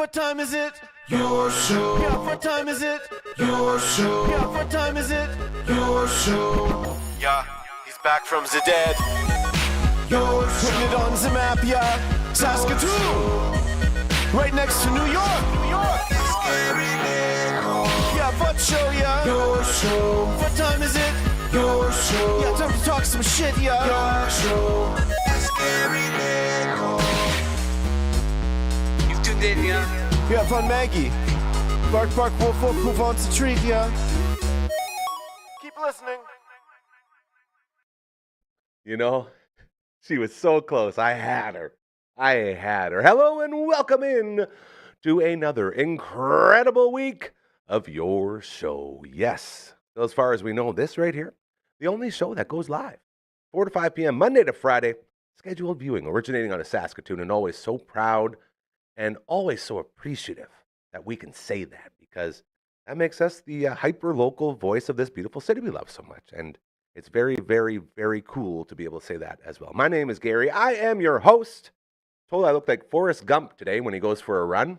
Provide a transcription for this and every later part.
What time is it? Your show. Yeah, what time is it? Your show. Yeah, what time is it? Your show. Yeah, he's back from the dead. Your show. Putting it on the map, yeah. Saskatoon. Right next to New York. New York. Yeah, what show, yeah? Your show. What time is it? Your show. Yeah, time to talk some shit, yeah. Your show. You've tuned in, yeah? Yeah, fun Maggie. Bark, bark, wolf, wolf, who wants a treat, yeah? Keep listening. You know, she was so close. I had her. Hello and welcome in to another incredible week of your show. Yes, as far as we know, this right here, the only show that goes live 4 to 5 p.m. Monday to Friday, scheduled viewing, originating out of Saskatoon, and always so proud and always so appreciative that we can say that, because that makes us the hyper-local voice of this beautiful city we love so much. And it's very, very, very cool to be able to say that as well. My name is Gary. I am your host. Told I look like Forrest Gump today when he goes for a run. What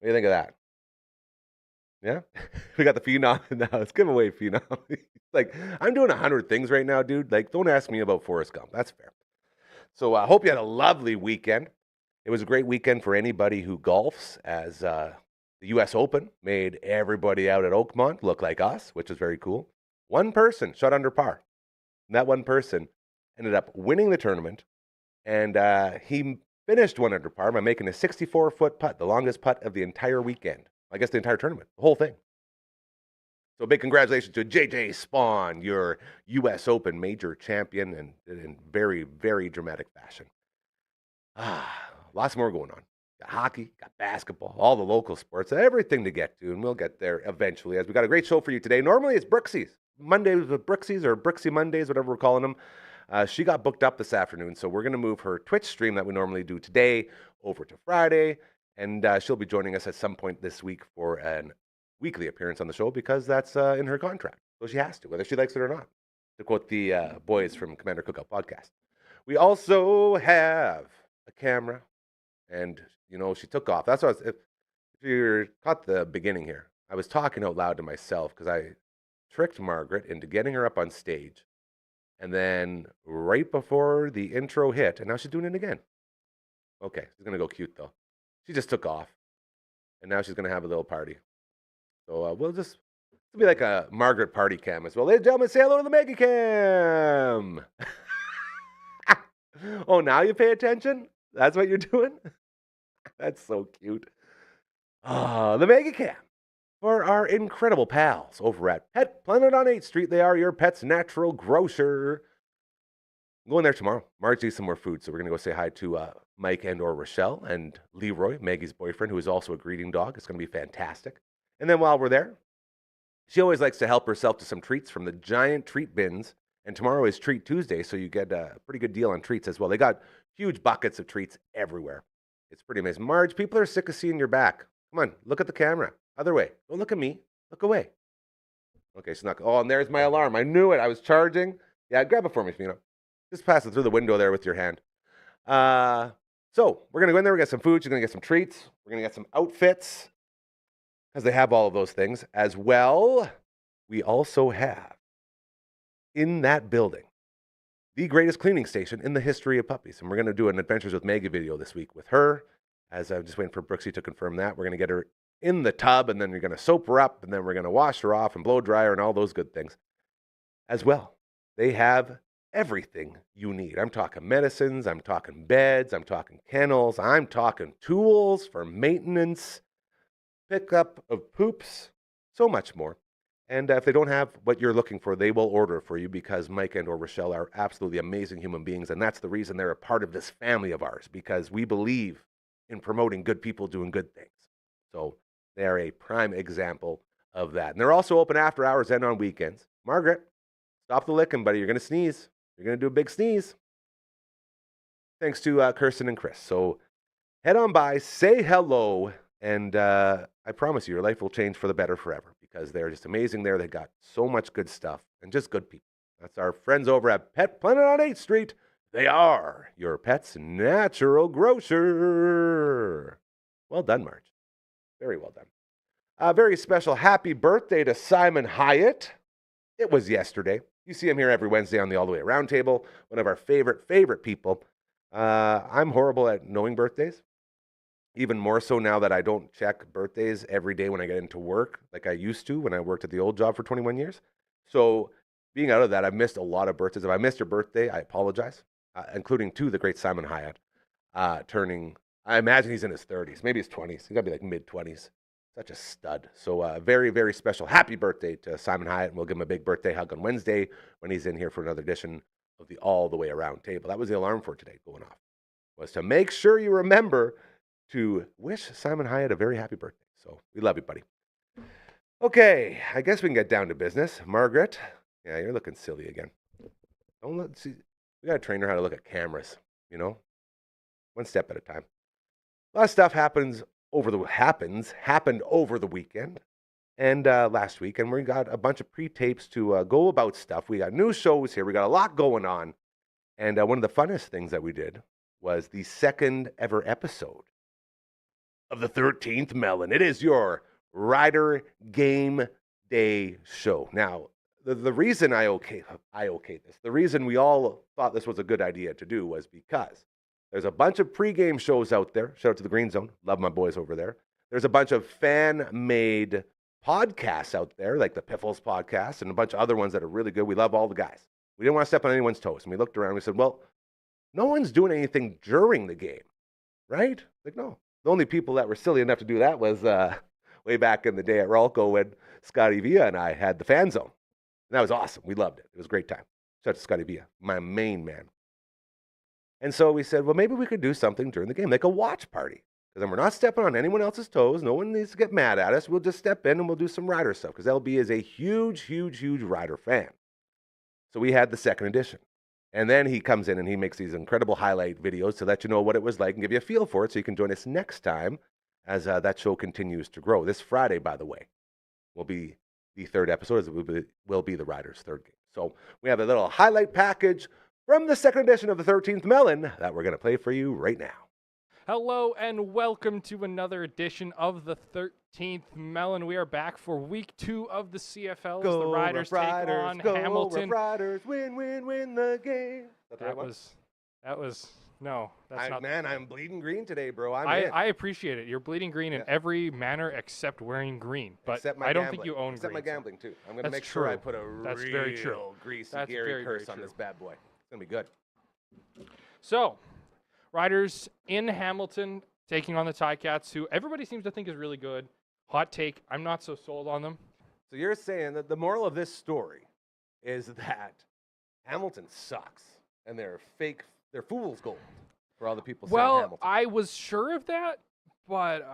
do you think of that? Yeah? We got the Phenom in the house. Give away Phenom. Like, I'm doing 100 things right now, dude. Like, don't ask me about Forrest Gump. That's fair. So I hope you had a lovely weekend. It was a great weekend for anybody who golfs, as the U.S. Open made everybody out at Oakmont look like us, which is very cool. One person shot under par. And that one person ended up winning the tournament, and he finished one under par by making a 64-foot putt, the longest putt of the entire weekend. I guess the entire tournament, the whole thing. So big congratulations to JJ Spawn, your U.S. Open major champion, and in very, very dramatic fashion. Lots more going on. Got hockey, got basketball, all the local sports, everything to get to, and we'll get there eventually, as we got a great show for you today. Normally it's Brooksie's. Mondays with Brooksie's, or Brooksy Mondays, whatever we're calling them. She got booked up this afternoon, so we're going to move her Twitch stream that we normally do today over to Friday, and she'll be joining us at some point this week for an weekly appearance on the show, because that's in her contract. So she has to, whether she likes it or not, to quote the boys from Commander Cookout Podcast. We also have a camera, and, you know, she took off. That's what if you caught the beginning here, I was talking out loud to myself because I tricked Margaret into getting her up on stage. And then right before the intro hit, and now she's doing it again. Okay, she's going to go cute, though. She just took off, and now she's going to have a little party. So it'll be like a Margaret party cam as well. Ladies and gentlemen, say hello to the Mega Cam. Oh, now you pay attention? That's what you're doing? That's so cute. The Mega Cam for our incredible pals over at Pet Planet on 8th Street. They are your pet's natural grocer. I'm going there tomorrow. Marge needs some more food, so we're going to go say hi to Mike and or Rochelle and Leroy, Maggie's boyfriend, who is also a greeting dog. It's going to be fantastic. And then while we're there, she always likes to help herself to some treats from the giant treat bins. And tomorrow is Treat Tuesday, so you get a pretty good deal on treats as well. They got huge buckets of treats everywhere. It's pretty amazing. Marge, people are sick of seeing your back. Come on, look at the camera. Other way. Don't look at me. Look away. Okay, she's not. Oh, and there's my alarm. I knew it. I was charging. Yeah, grab it for me, Fina. Just pass it through the window there with your hand. So we're going to go in there. We got some food. She's going to get some treats. We're going to get some outfits, because they have all of those things as well. We also have, in that building, the greatest cleaning station in the history of puppies. And we're going to do an Adventures with Maggie video this week with her, as I'm just waiting for Brooksy to confirm that. We're going to get her in the tub, and then you're going to soap her up, and then we're going to wash her off and blow dry her and all those good things as well. They have everything you need. I'm talking medicines, I'm talking beds, I'm talking kennels, I'm talking tools for maintenance, pickup of poops, so much more. And if they don't have what you're looking for, they will order for you, because Mike and or Rochelle are absolutely amazing human beings, and that's the reason they're a part of this family of ours, because we believe in promoting good people doing good things. So they are a prime example of that. And they're also open after hours and on weekends. Margaret, stop the licking, buddy. You're going to sneeze. You're going to do a big sneeze. Thanks to Kirsten and Chris. So head on by, say hello, and I promise you, your life will change for the better forever, because they're just amazing there. They got so much good stuff and just good people. That's our friends over at Pet Planet on 8th Street. They are your pet's natural grocer. Well done, Marge. Very well done. A very special happy birthday to Simon Hyatt. It was yesterday. You see him here every Wednesday on the All the Way Around table, one of our favorite people. I'm horrible at knowing birthdays, even more so now that I don't check birthdays every day when I get into work like I used to when I worked at the old job for 21 years. So being out of that, I've missed a lot of birthdays. If I missed your birthday, I apologize, including to the great Simon Hyatt, turning, I imagine he's in his 30s, maybe his 20s. He's got to be like mid-20s. Such a stud. So very, very special happy birthday to Simon Hyatt. And we'll give him a big birthday hug on Wednesday when he's in here for another edition of the All the Way Around table. That was the alarm for today going off, was to make sure you remember to wish Simon Hyatt a very happy birthday. So we love you, buddy. Okay, I guess we can get down to business. Margaret, yeah, you're looking silly again. See, we got to train her how to look at cameras, one step at a time. A lot of stuff happened over the weekend and last week, and we got a bunch of pre-tapes to go about stuff. We got new shows here. We got a lot going on, and one of the funnest things that we did was the second ever episode of the 13th Melon. It is your Rider Game Day show. Now, the reason I okayed this, the reason we all thought this was a good idea to do was because there's a bunch of pregame shows out there. Shout out to the Green Zone. Love my boys over there. There's a bunch of fan-made podcasts out there, like the Piffles podcast and a bunch of other ones that are really good. We love all the guys. We didn't want to step on anyone's toes. And we looked around and we said, well, no one's doing anything during the game, right? Like, no. The only people that were silly enough to do that was way back in the day at Ralco when Scotty Villa and I had the fan zone. And that was awesome. We loved it. It was a great time. Shout out to Scotty Villa, my main man. And so we said, well, maybe we could do something during the game, like a watch party. Because then we're not stepping on anyone else's toes. No one needs to get mad at us. We'll just step in and we'll do some Rider stuff. Because LB is a huge Rider fan. So we had the second edition. And then he comes in and he makes these incredible highlight videos to let you know what it was like and give you a feel for it so you can join us next time as that show continues to grow. This Friday, by the way, will be the third episode, as it will be the Riders' third game. So we have a little highlight package from the second edition of the 13th Melon that we're going to play for you right now. Hello and welcome to another edition of the 13th Melon. We are back for week 2 of the CFL as the Riders take on Hamilton. Riders, win the game. No, that's not. Man, I'm bleeding green today, bro. I appreciate it. You're bleeding green in every manner except wearing green. But I don't think you own except green. Except my gambling, too. I'm going to make true. sure I put a that's real very true. greasy that's Gary curse very on this bad boy. It's going to be good. So, Riders in Hamilton taking on the Ticats, who everybody seems to think is really good. Hot take, I'm not so sold on them. So you're saying that the moral of this story is that Hamilton sucks and they're fool's gold for all the people saying Hamilton. Well, I was sure of that, but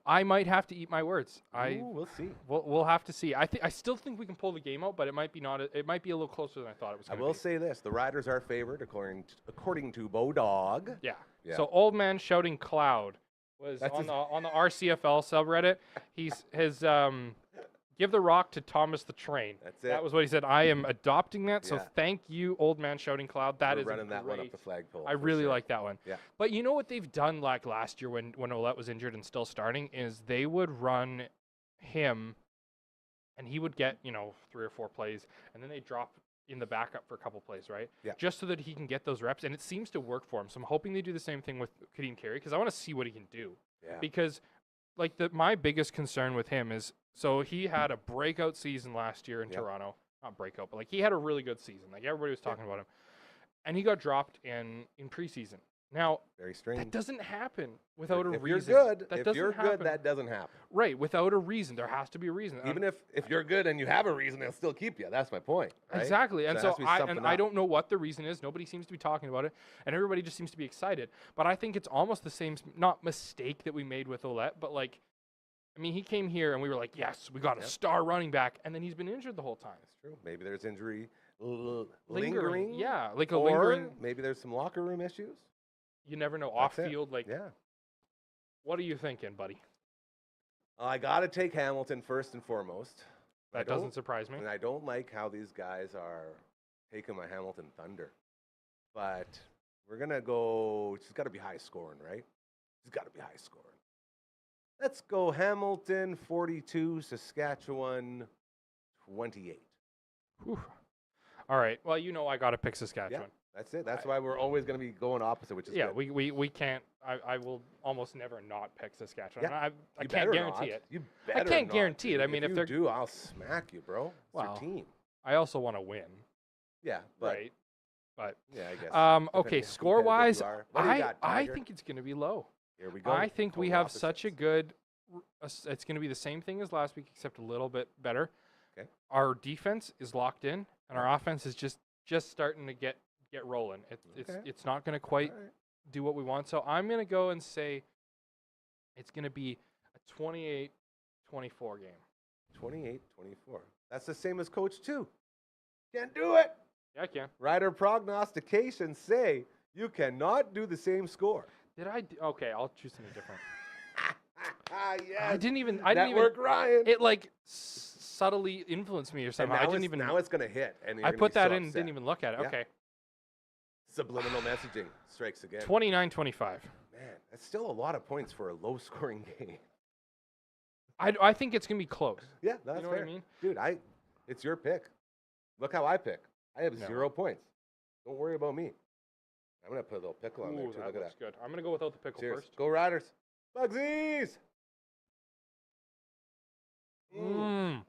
I might have to eat my words. We'll see. We'll have to see. I still think we can pull the game out, but it might be it might be a little closer than I thought it was. I will say this: the Riders are favored according to Bodog. Yeah. So Old Man Shouting Cloud was on the RCFL subreddit. His give the rock to Thomas the Train. That's it. That was what he said. I am adopting that. So thank you, Old Man Shouting Cloud. We're running that one up the flagpole. I really like that one. Yeah. But you know what they've done like last year when Ouellette was injured and still starting is they would run him and he would get, 3 or 4 plays and then they drop in the backup for a couple plays, right? Yeah. Just so that he can get those reps. And it seems to work for him. So I'm hoping they do the same thing with Kadeem Carey because I want to see what he can do. Yeah. Because my biggest concern with him is, so he had a breakout season last year in Toronto. Not breakout, but he had a really good season. Everybody was talking about him. And he got dropped in preseason. Now, very strange. That doesn't happen without a reason. If you're good, that doesn't happen. Right, without a reason. There has to be a reason. Even if you're good and you have a reason, they'll still keep you. That's my point. Right? Exactly. And so I don't know what the reason is. Nobody seems to be talking about it. And everybody just seems to be excited. But I think it's almost the same, not mistake that we made with Ouellette, but he came here and we were like, yes, we got a star running back. And then he's been injured the whole time. That's true. Maybe there's injury lingering. Yeah, a or lingering. Maybe there's some locker room issues. You never know. Off field, yeah. What are you thinking, buddy? I got to take Hamilton first and foremost. That doesn't surprise me. And I don't like how these guys are taking my Hamilton Thunder. But we're going to go, it's got to be high scoring, right? He's got to be high scoring. Let's go Hamilton 42, Saskatchewan 28. Whew. All right. Well, you know I got to pick Saskatchewan. Yeah, that's it. That's why we're always going to be going opposite, which is Yeah, good. we can't. I will almost never not pick Saskatchewan. Yeah, I you can't better guarantee not. it. You I better can't not, guarantee it. dude. I mean, if you they're do, I'll smack you, bro. It's Wow. your team. I also want to win. Yeah, but Right. But yeah, I guess. okay, depending how score wise, competitive you are. What do you got, I Tiger? think it's going to be low. Here we go. I think we Total have such a opposites. good. It's going to be the same thing as last week, except a little bit better. Okay. Our defense is locked in, and our offense is just starting to get rolling. Okay. It's not going to quite All right. do what we want. So I'm going to go and say it's going to be a 28-24 game. 28-24. That's the same as Coach 2. Can't do it. Yeah, I can. Rider prognostications say you cannot do the same score. Did I? Okay, I'll choose something different. Yes. I didn't even. Network Ryan. It like subtly influenced me or And something. I now didn't it's- even. Now it's gonna hit, and you're I gonna put be that so in and upset. didn't even look at it. Yeah. Okay. Subliminal messaging strikes again. 29-25. Man, that's still a lot of points for a low-scoring game. I think it's gonna be close. Yeah, that's You know fair. what I mean? Dude, it's your pick. Look how I pick. I have No. 0 points. Don't worry about me. I'm gonna put a little pickle on there Ooh, too. that Look at looks that. good. I'm gonna go without the pickle Cheers. first. Go Riders. Bugsies. Mm.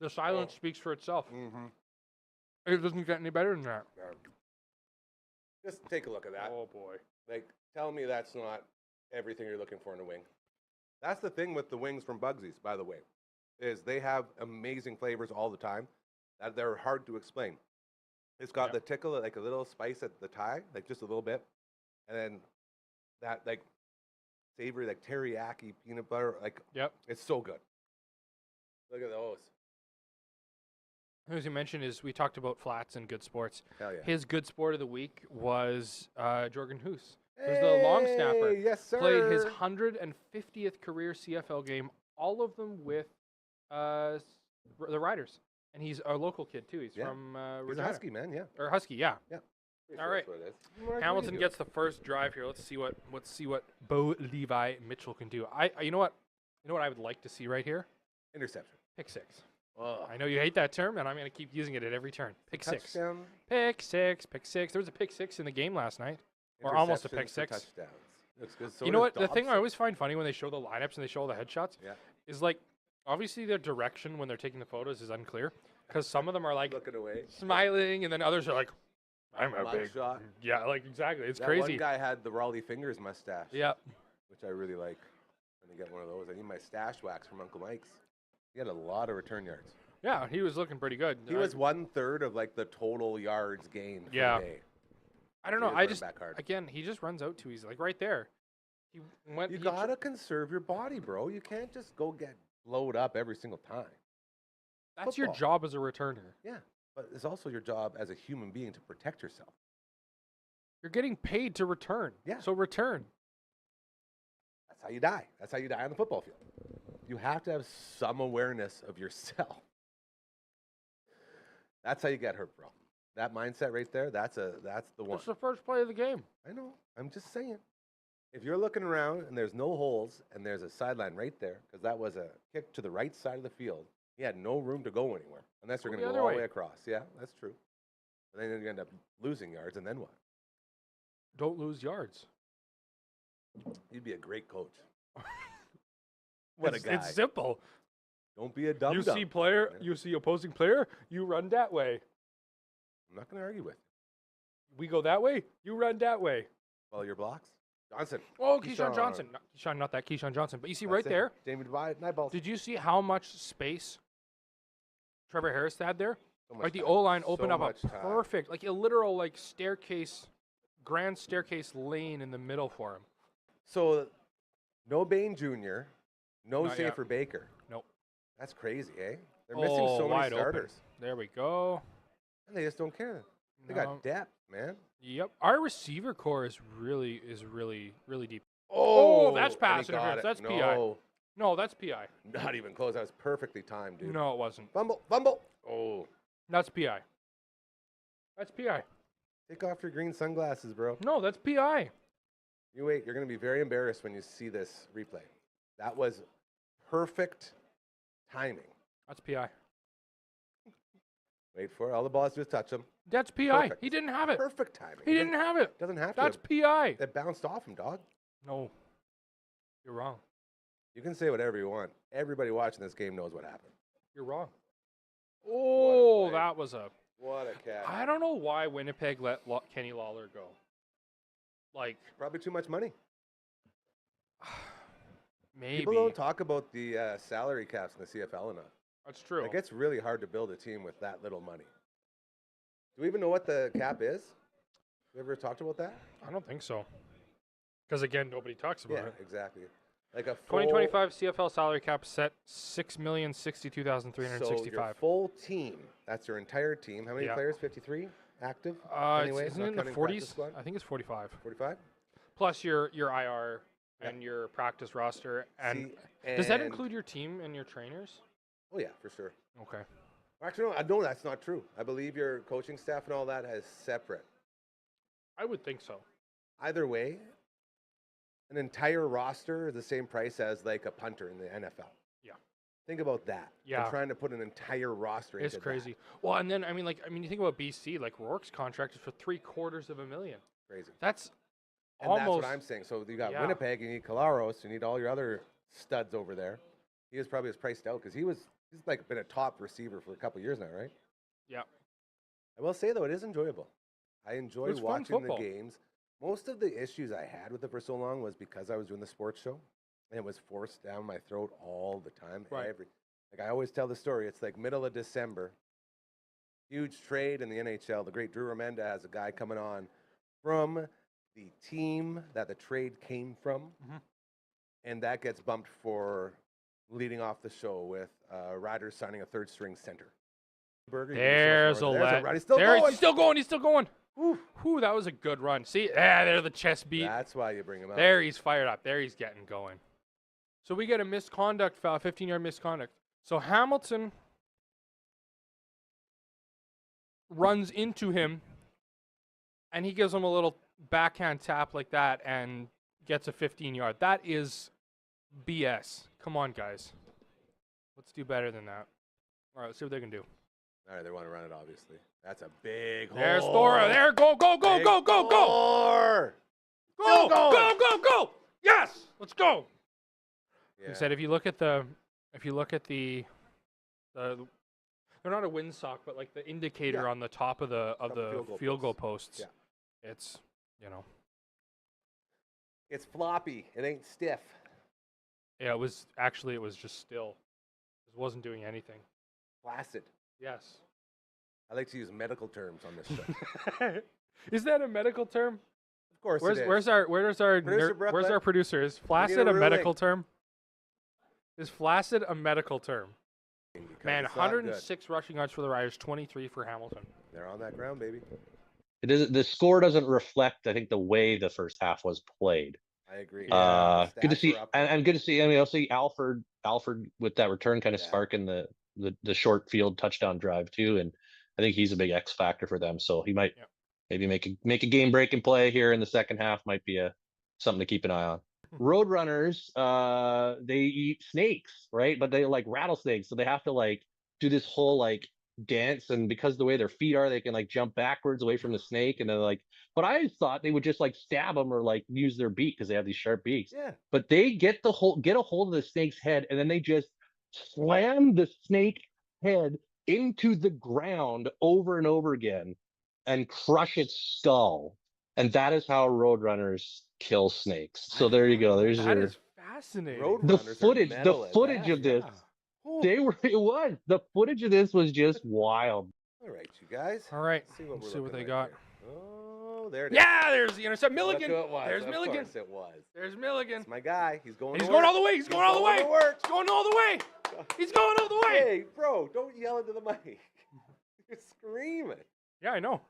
The silence speaks for itself. Mm-hmm. It doesn't get any better than that. Just take a look at that. Oh boy. Like, tell me that's not everything you're looking for in a wing. That's the thing with the wings from Bugsies, by the way, is they have amazing flavors all the time that they're hard to explain. It's got Yep. the tickle, like a little spice at the tie, like just a little bit, and then that like savory, like teriyaki peanut butter, like Yep. it's so good. Look at those. As you mentioned, is we talked about flats and good sports. Hell yeah. His good sport of the week was Jorgen Hoos, who's the long snapper. Hey, yes, sir. Played his 150th career CFL game, all of them with the Riders. And he's a local kid, too. He's Yeah. from He's a Regina. Husky, man, yeah. Or Husky, yeah. Pretty All sure right. that's what it is. Mark, Hamilton what do you gets the first drive here. Let's see what Bo Levi Mitchell can do. You know what I would like to see right here? do? Interception. Pick six. Oh, I know you hate that term, and I'm going to keep using it at every turn. Pick six. touchdown. Pick six. Pick six. There was a pick six in the game last night. Or almost a pick Interceptions for six. touchdowns. Looks good. So You know does what? The thing I Dobson. always find funny when they show the lineups and they show all the headshots Yeah. is like, obviously their direction when they're taking the photos is unclear because some of them are like Looking away. smiling and then others are like, I'm a Mug big. shot. Yeah, like exactly. It's That crazy. one guy had the Raleigh Fingers mustache. Yeah. Which I really like. I'm gonna get one of those. I need my stash wax from Uncle Mike's. He had a lot of return yards. Yeah, he was looking pretty good. He was 1/3 of like the total yards gained for Yeah. the day. I don't He know. was I running just, back hard. again, he just runs out too easy. Like right there. He went. You he gotta conserve your body, bro. You can't just go get blowed up every single time. that's your football. job as a returner. Yeah, but it's also your job as a human being to protect yourself. You're getting paid to return. Yeah. So return. That's how you die. That's how you die on the football field. You have to have some awareness of yourself. That's how you get hurt, bro. That mindset right there, that's the one. It's the first play of the game. I know. I'm just saying. If you're looking around and there's no holes and there's a sideline right there, because that was a kick to the right side of the field, he had no room to go anywhere unless you're Go going to the go all other the way. way across. Yeah, that's true. And then you're going to end up losing yards, and then what? Don't lose yards. You'd be a great coach. What a It's, guy. it's simple. Don't be a dumb You dumb. see player, Yeah. you see opposing player, you run that way. I'm not going to argue with you. We go that way, you run that way. Follow your blocks. Johnson. Oh, Keyshawn Johnson. Not that Keyshawn Johnson. But you see right That's it. there, Jamie Divide, Nightballs. did you see how much space Trevor Harris had there? So much Like the time. O-line So opened up a much time. perfect, like a literal like staircase, grand staircase lane in the middle for him. So, no Bain Jr., no Not yet. Schaefer Baker. Nope. That's crazy, eh? They're missing so many wide starters. open. There we go. And they just don't care. They No. got depth, man. Yep. Our receiver core is really deep. Oh, that's and he pass got interference. it. That's no. PI. No, that's PI. Not even close. That was perfectly timed, dude. No, it wasn't. Fumble, fumble. Oh. That's PI. That's PI. Take off your green sunglasses, bro. No, that's PI. You wait. You're going to be very embarrassed when you see this replay. That was perfect timing. That's PI. Wait for it. All the balls just touch him. That's PI. Perfect. He didn't have it. Perfect timing. He didn't have it. Doesn't have to. That's PI. It bounced off him, dog. No. You're wrong. You can say whatever you want. Everybody watching this game knows what happened. You're wrong. Oh, play. that was a... What a cat. I don't know why Winnipeg let Kenny Lawler go. Like... Probably too much money. Maybe. People don't talk about the salary caps in the CFL enough. That's true. Like, it's really hard to build a team with that little money. Do we even know what the cap is? We ever talked about that? I don't think so. Because, again, nobody talks about it. Exactly. Like a full, 2025 CFL salary cap set $6,062,365. So your full team, that's your entire team. How many players? 53 active? Isn't it in the 40s? I think it's 45. 45? Plus your IR and your practice roster. And does that include your team and your trainers? Oh, yeah, for sure. Okay. Actually, no, that's not true. I believe your coaching staff and all that is separate. I would think so. Either way, an entire roster is the same price as like a punter in the NFL. Yeah. Think about that. Yeah. They're trying to put an entire roster into It's crazy. Well, and then, you think about BC, like Rourke's contract is for $750,000. Crazy. That's And almost... that's what I'm saying. So you got Winnipeg, you need Kalaros, you need all your other studs over there. He was probably priced out because he's like been a top receiver for a couple years now, right? Yeah. I will say though, it is enjoyable. I enjoy It's fun watching the football. games. Most of the issues I had with it for so long was because I was doing the sports show, and it was forced down my throat all the time. Right. Like I always tell the story. It's like middle of December. Huge trade in the NHL. The great Drew Remenda has a guy coming on from the team that the trade came from, and that gets bumped for leading off the show with Riders signing a third-string center. There's a He's still going. He's still going. He's still going. Whew, that was a good run. See, there the chest beat. That's why you bring him up. There he's fired up. There he's getting going. So we get a misconduct foul, 15-yard misconduct. So Hamilton runs into him, and he gives him a little backhand tap like that and gets a 15-yard. That is BS. Come on, guys. Let's do better than that. All right, let's see what they can do. All right, they want to run it, obviously. That's a big hole. There's Thora. There, go, go, go, go, go, go. Thor. Go, go, go, go. Yes, let's go. Yeah. He said, if you look at the, they're not a windsock, but like the indicator on the top of the field goal posts. Yeah. It's, It's floppy. It ain't stiff. Yeah, it was just still. It wasn't doing anything. Flaccid. Yes. I like to use medical terms on this show. Is that a medical term? Of course it is. Where's our Producer where's our producer? Is flaccid a medical term? Is flaccid a medical term? Because Man, it's not good. 106 rushing yards for the Riders, 23 for Hamilton. They're on that ground, baby. It is, the score doesn't reflect, I think, the way the first half was played. I agree. Good to see, Stats are up. and good to see. I mean, I'll see Alfred with that return kind of sparking the short field touchdown drive too, and I think he's a big X factor for them. So he might maybe make a game breaking play here in the second half. Might be something to keep an eye on. Roadrunners, they eat snakes, right? But they like rattlesnakes, so they have to like do this whole like dance, and because the way their feet are, they can like jump backwards away from the snake, and they're like. But I thought they would just like stab them or like use their beak because they have these sharp beaks. Yeah. But they get a hold of the snake's head, and then they just slam the snake head into the ground over and over again and crush its skull. And that is how Roadrunners kill snakes. So there you go. There's That your is fascinating. Roadrunners the are footage. metal The as footage that, of this. yeah. The footage of this was just wild. All right, you guys. All right. Let's see what, Let's we're see what looking they like got. here. Oh, there it is. Yeah, there's the intercept. Milligan. Look who it was. There's Of Milligan. course it was. There's Milligan. It's my guy. He's going. He's to going work. all the way. He's going all the way. to work. He's going all the way. He's going all the way. Hey, bro, don't yell into the mic. You're screaming. Yeah, I know.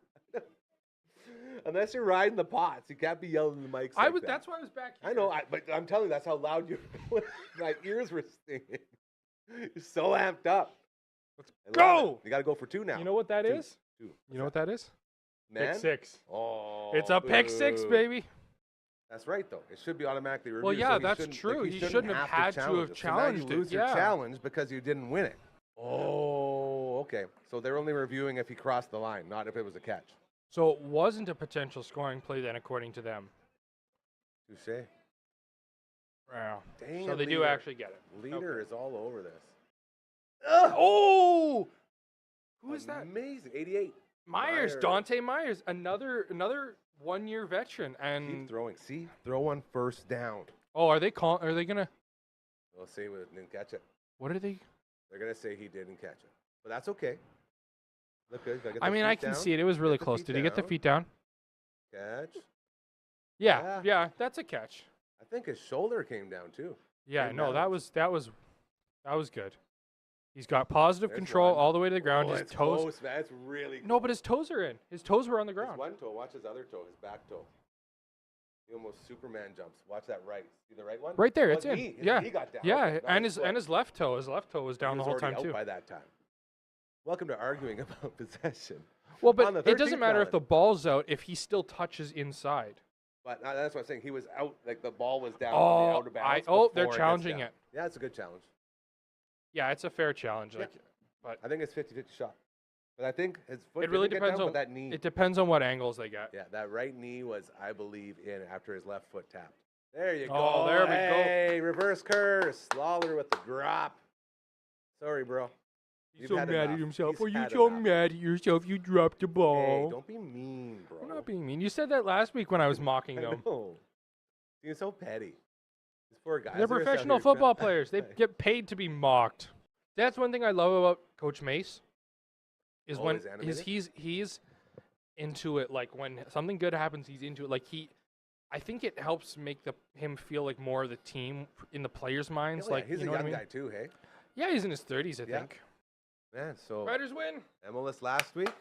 Unless you're riding the pots, you can't be yelling in the mics. Like that. That's why I was back here. I know, but I'm telling you, that's how loud you. My ears were stinging. You're so amped up. Let's I go! love it. You got to go for 2 now. You know what that is? Two. You know what that is? Man? Pick 6. Oh, It's a pick 6, boo. baby. That's right, though. It should be automatically reviewed. Well, yeah, so that's true. Like, he shouldn't have had to have it. challenged so now you lose it. your Yeah. challenge because you didn't win it. Oh, okay. So they're only reviewing if he crossed the line, not if it was a catch. So it wasn't a potential scoring play then, according to them. Touche. Wow. Dang So it, they do Leader. actually get it. Leader Okay. is all over this. Oh! Who is that? Amazing. 88. Myers, Dante Myers, another 1-year veteran, Keep and throwing. See? Throw on first down. are they gonna? They'll say he didn't catch it. What are they? They're going to say he didn't catch it. But that's okay. Look good. Gotta get I the mean, I feet can down. see it. It was really Get the close. feet Did he get the down. feet down? Catch. Yeah, that's a catch. I think his shoulder came down, too. Yeah, Came no, down. that was good. He's got positive There's control one. all the way to the ground. Oh, His it's toes. close, man. It's really close. No, but his toes are in. His toes were on the His ground. one toe. Watch his other toe, his back toe. He almost Superman jumps. Watch that right. See the right one? Right there, Oh, it's his in. knee. His Yeah, knee got down. yeah, Okay, not and his his foot. left toe. His left toe was down He the was whole already time out too. by that time. Welcome to arguing about possession. Well, On but the it doesn't 13th matter if the ballot. ball's out if he still touches inside. But that's what I'm saying. He was out, like the ball was down on the outer bounds. They're before it gets challenging down. it. Yeah, it's a good challenge. Yeah, it's a fair challenge. Yeah. Like, I think it's 50-50 shot. But I think his foot it really didn't get depends down, on but that knee. It depends on what angles they get. Yeah, that right knee was, I believe, in after his left foot tapped. There you go. Oh, there we go. Hey, reverse curse. Lawler with the drop. Sorry, bro. He's You've so had mad enough. at himself. He's Are you had so enough. mad at yourself? You dropped the ball. Hey, don't be mean, bro. I'm not being mean. You said that last week when I was mocking I them. know. You're so petty. These poor guys. They're just out professional here football trying- players. They get paid to be mocked. That's one thing I love about Coach Mace. Is when Always animated? he's into it. Like when something good happens, he's into it. Like I think it helps make him feel like more of the team in the players' minds. Hell yeah, Like he's you a know what I young mean? guy too, hey? Yeah, he's in his 30s, I Yeah. think. Man, so Riders win. MLS last week,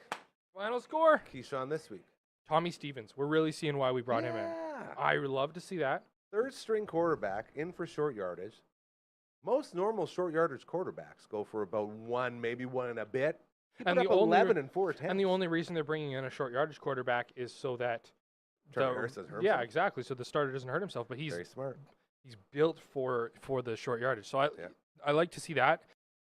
Final score. Keyshawn this week. Tommy Stevens. We're really seeing why we brought him in. Yeah. I would love to see that. Third string quarterback in for short yardage. Most normal short yardage quarterbacks go for about 1, maybe 1 and a bit. He And put the up only 11 and 4 attempts. And the only reason they're bringing in a short yardage quarterback is so that Trevor Harris doesn't hurt yeah, himself. exactly. So the starter doesn't hurt himself, but he's Very smart. built for the short yardage. So Yeah. I like to see that.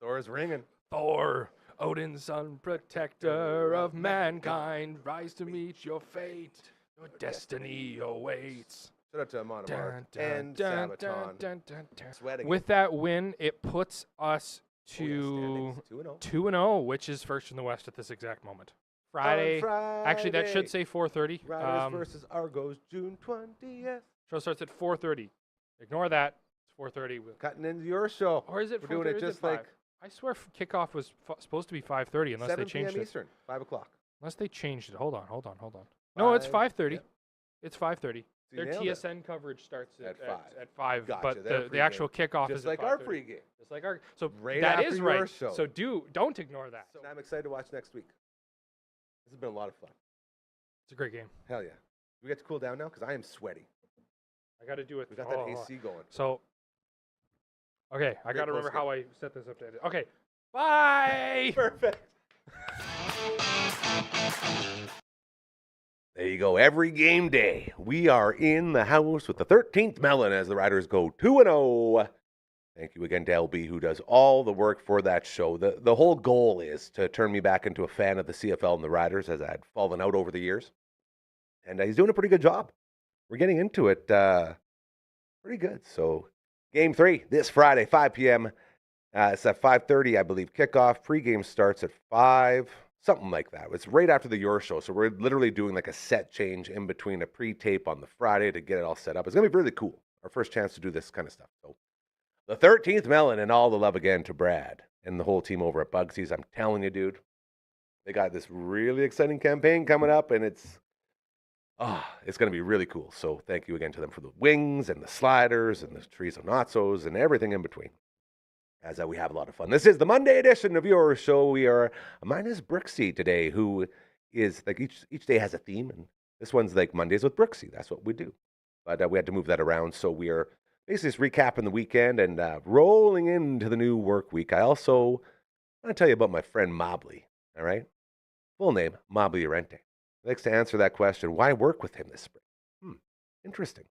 Thor is ringing. Thor, Odin's son, protector of mankind, rise to meet your fate. Your destiny awaits. Shout out to Amon Dun, Amarth dun, and dun, Sabaton. dun, dun, dun, dun. Sweating. With that win, it puts us Oh, yeah, to standings, 2-0. 2-0, which is first in the West at this exact moment. Friday. Actually, that should say 4:30. Riders versus Argos, June 20th. Show starts at 4:30. Ignore that. It's 4:30. Cutting into your show. Or is it We're 4:30? doing it Is just 5? like I swear kickoff was supposed to be 5:30 unless 7 they changed p.m. it. Eastern, 5 o'clock. Unless they changed it. Hold on. No, it's 5:30. Yep. It's 5:30. So you Their nailed it. TSN coverage starts At 5. At 5, Gotcha, but their the actual kickoff Just is like at our 5:30. pregame. Just like our. So Right that after is your right. show. So don't ignore that. And I'm excited to watch next week. This has been a lot of fun. It's a great game. Hell yeah. We get to cool down now because I am sweaty. I got to do it. We got that AC going. So, okay, I Great got to remember postgame. how I set this up to edit. Okay, bye. Perfect. There you go. Every game day, we are in the house with the 13th Melon as the Riders go 2-0. Thank you again to LB, who does all the work for that show. The whole goal is to turn me back into a fan of the CFL and the Riders, as I had fallen out over the years. And he's doing a pretty good job. We're getting into it pretty good. So, Game 3 this Friday, 5 p.m. It's at 5:30, I believe. Kickoff. Pre-game starts at 5, something like that. It's right after the Your Show, so we're literally doing like a set change in between a pre-tape on the Friday to get it all set up. It's going to be really cool. Our first chance to do this kind of stuff. So, the 13th Melon, and all the love again to Brad and the whole team over at Bugsy's. I'm telling you, dude, they got this really exciting campaign coming up, and it's going to be really cool. So thank you again to them for the wings and the sliders and the chorizo nachos and everything in between. As we have a lot of fun. This is the Monday edition of Your Show. We are minus Brooksy today, who is like each day has a theme, and This one's like Mondays with Brooksy. That's what we do. But we had to move that around, so we're basically just recapping the weekend and rolling into the new work week. I also want to tell you about my friend Mobley, all right? Full name, Mobley Llorente. He likes to answer that question, why work with him this spring? Interesting.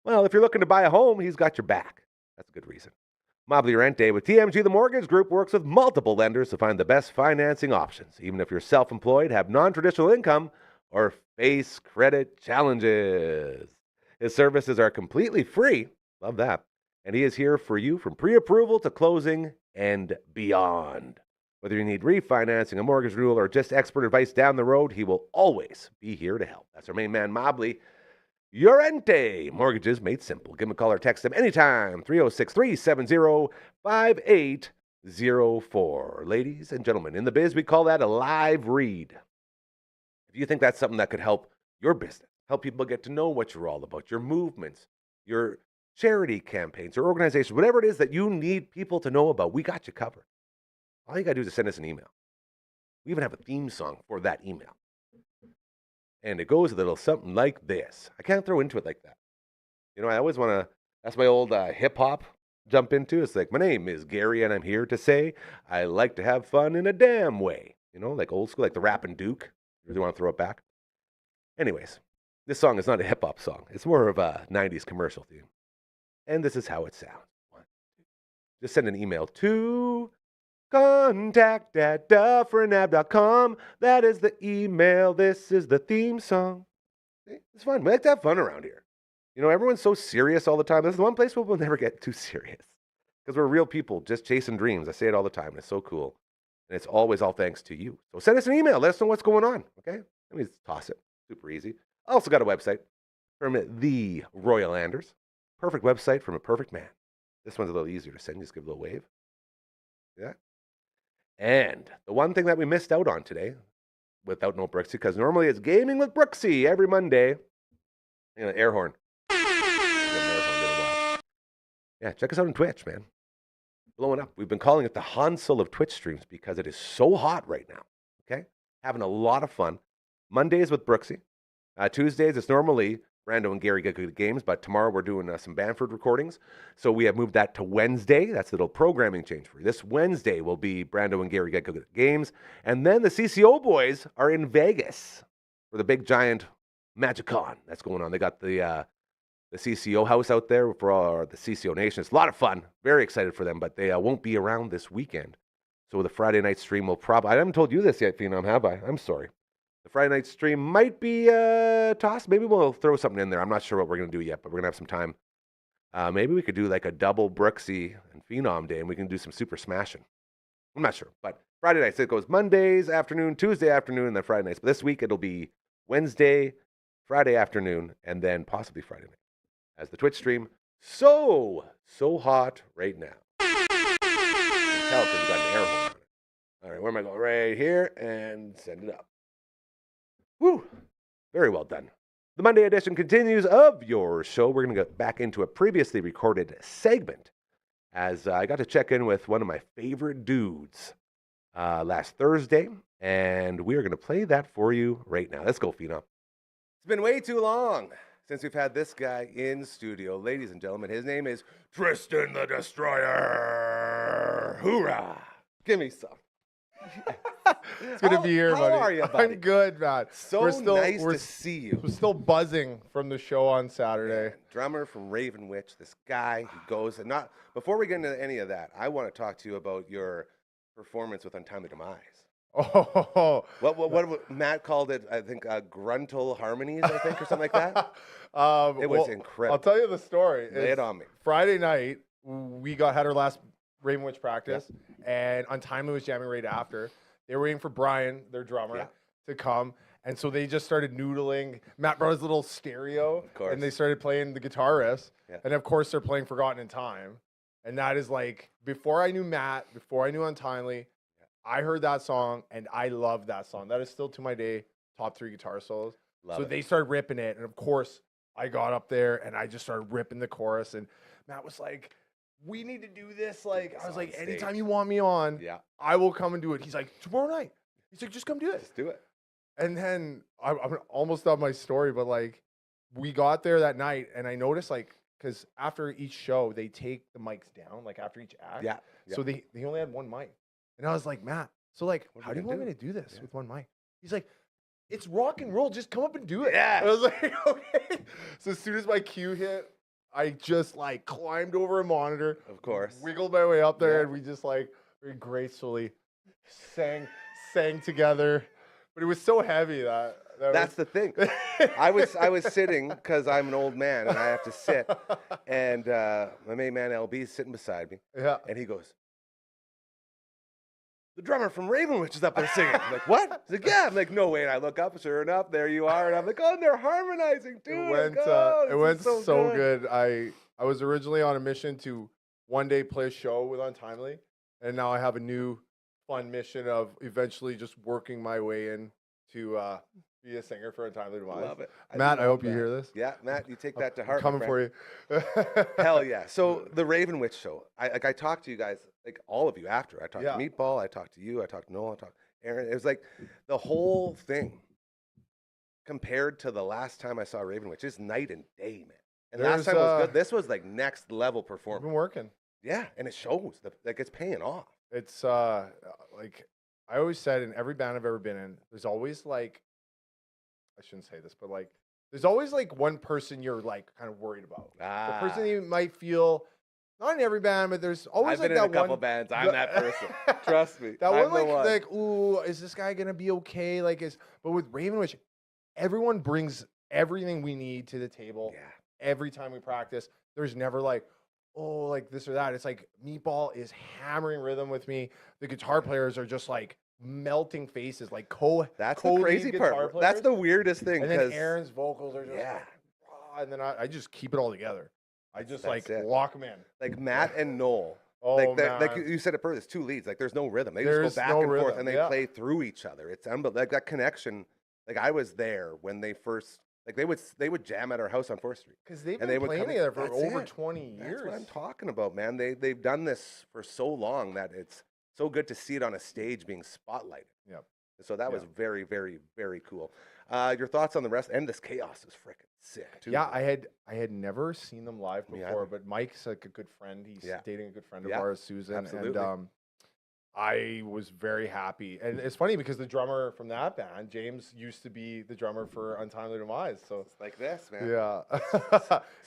Well, if you're looking to buy a home, he's got your back. That's a good reason. Mobley Llorente with TMG The Mortgage Group works with multiple lenders to find the best financing options, even if you're self-employed, have non-traditional income, or face credit challenges. His services are completely free. Love that. And he is here for you from pre-approval to closing and beyond. Whether you need refinancing, a mortgage renewal, or just expert advice down the road, he will always be here to help. That's our main man, Mobley Llorente. Mortgages made simple. Give him a call or text him anytime. 306-370-5804. Ladies and gentlemen, in the biz, we call that a live read. If you think that's something that could help your business, help people get to know what you're all about, your movements, your charity campaigns, or organizations, whatever it is that you need people to know about, we got you covered. All you got to do is send us an email. We even have a theme song for that email. And it goes a little something like this. I can't throw into it like that. You know, I always want to, that's my old hip-hop jump into. It's like, my name is Gary, and I'm here to say I like to have fun in a damn way. You know, like old school, like the Rappin' Duke. You really want to throw it back? Anyways, this song is not a hip-hop song. It's more of a 90s commercial theme. And this is how it sounds. Just send an email to contact@dufferinave.com. That is the email. This is the theme song. It's fun. We like to have fun around here. You know, everyone's so serious all the time. This is the one place where we'll never get too serious. Because we're real people just chasing dreams. I say it all the time. And it's so cool. And it's always all thanks to you. So send us an email. Let us know what's going on. Okay? Let me just toss it. Super easy. I also got a website from the Royal Anders. Perfect website from a perfect man. This one's a little easier to send. Just give a little wave. Yeah. And the one thing that we missed out on today, without no Brooksy, because normally it's Gaming with Brooksy every Monday. You know, air horn. Yeah, check us out on Twitch, man. Blowing up. We've been calling it the Hansel of Twitch streams because it is so hot right now. Okay? Having a lot of fun. Mondays with Brooksy. Tuesdays, it's normally Brando and Gary get good games, but tomorrow we're doing some Bamford recordings. So we have moved that to Wednesday. That's a little programming change for you. This Wednesday will be Brando and Gary get good games. And then the CCO boys are in Vegas for the big giant MagicCon that's going on. They got the CCO house out there for the CCO Nation. It's a lot of fun. Very excited for them, but they won't be around this weekend. So the Friday night stream will probably, I haven't told you this yet, Phenom, have I? I'm sorry. The Friday night stream might be tossed. Maybe we'll throw something in there. I'm not sure what we're going to do yet, but we're going to have some time. Maybe we could do like a double Brooksy and Phenom day, and we can do some super smashing. I'm not sure, but Friday nights, it goes Mondays afternoon, Tuesday afternoon, and then Friday nights. But this week, it'll be Wednesday, Friday afternoon, and then possibly Friday night as the Twitch stream. So hot right now. You can tell because we got an air horn on it. All right, where am I going? Right here, and send it up. Woo! Very well done. The Monday edition continues of your show. We're going to go back into a previously recorded segment as I got to check in with one of my favorite dudes last Thursday, and we are going to play that for you right now. Let's go, Phenom. It's been way too long since we've had this guy in studio. Ladies and gentlemen, his name is Tristan the Destroyer. Hoorah! Give me some. It's good to be here, buddy. How are you, buddy? I'm good, man. So nice to see you. We're still buzzing from the show on Saturday. Drummer from Raven Witch, this guy who goes and not. Before we get into any of that, I want to talk to you about your performance with Untimely Demise. Oh, What Matt called it? I think gruntal harmonies, I think, or something like that. It was incredible. I'll tell you the story. Lay it on me. Friday night, we had our last Raven Witch practice, and Untimely was jamming right after. They were waiting for Brian, their drummer, to come, and so they just started noodling. Matt brought his little stereo, and they started playing the guitar riffs, and of course they're playing Forgotten in Time, and that is like, before I knew Matt, before I knew Untimely, I heard that song, and I love that song. That is still, to my day, top 3 guitar solos. They started ripping it, and of course, I got up there, and I just started ripping the chorus, and Matt was like, we need to do this. Like, I was like, anytime you want me on, I will come and do it. He's like, tomorrow night. He's like, just come do it. Just do it. And then I'm almost on my story, but like we got there that night and I noticed like, because after each show, they take the mics down, like after each act. Yeah. So they only had one mic. And I was like, Matt, so like, What are how we do you gonna want me do? to do this Yeah. with one mic? He's like, it's rock and roll. Just come up and do it. Yeah. I was like, okay. So as soon as my cue hit, I just like climbed over a monitor. Of course. Wiggled my way up there Yeah. and we just like very gracefully sang together. But it was so heavy That's the thing. I was sitting because I'm an old man and I have to sit, and my main man LB is sitting beside me, yeah. and he goes, "The drummer from Ravenwitch is up there singing." I'm like, "What?" He's like, "Yeah." I'm like, "No way." And I look up, sure enough, there you are, and I'm like, "Oh, and they're harmonizing too." It went so good. I was originally on a mission to one day play a show with Untimely, and now I have a new fun mission of eventually just working my way in to be a singer for Untimely Demise. Love it. Matt, I love hope you that. hear this. Yeah, Matt, you take that to I'm heart. my coming friend. for you. Hell yeah. So the Ravenwitch show, I talked to you guys, like all of you after. I talked Yeah. to Meatball, I talked to you, I talked to Noel, I talked to Aaron. It was like the whole thing compared to the last time I saw Ravenwitch is night and day, man. And last There's, time was good. This was like next level I've performance. been working. Yeah, and it shows. Like it's paying off. It's like I always said in every band I've ever been in, there's always like, I shouldn't say this, but like there's always like one person you're like kind of worried about. The person you might feel, not in every band, but there's always I've been like in that a couple one bands. I'm that person. Trust me. That I'm one the like ooh, is this guy gonna be okay? Like but with Ravenwitch, everyone brings everything we need to the table. Yeah. Every time we practice, there's never like, oh, like this or that. It's like Meatball is hammering rhythm with me. The guitar players are just like melting faces, like That's the co-lead crazy guitar part. players. That's the weirdest thing. And then 'cause- Aaron's vocals are just Yeah. like, raw, and then I just keep it all together. I just That's like it. lock them in. like Matt and Noel. Oh like man. you said it first, it's two leads. Like there's no rhythm. They There's just go back no and forth rhythm, and they yeah. play through each other. It's unbelievable. Like that connection. Like I was there when they first like they would jam at our house on 4th Street. Because they've and been they would playing come in. together for That's over it. 20 years. That's what I'm talking about, man. They've done this for so long that it's so good to see it on a stage being spotlighted. Yep. So that was very, very, very cool. Your thoughts on the rest? And this chaos is freaking sick too. Yeah, I had never seen them live Me before, either. but Mike's like a good friend. He's Yeah. dating a good friend of Yeah, ours, Susan. absolutely. And I was very happy. And it's funny because the drummer from that band, James, used to be the drummer for Untimely Demise. So It's like this, man. yeah.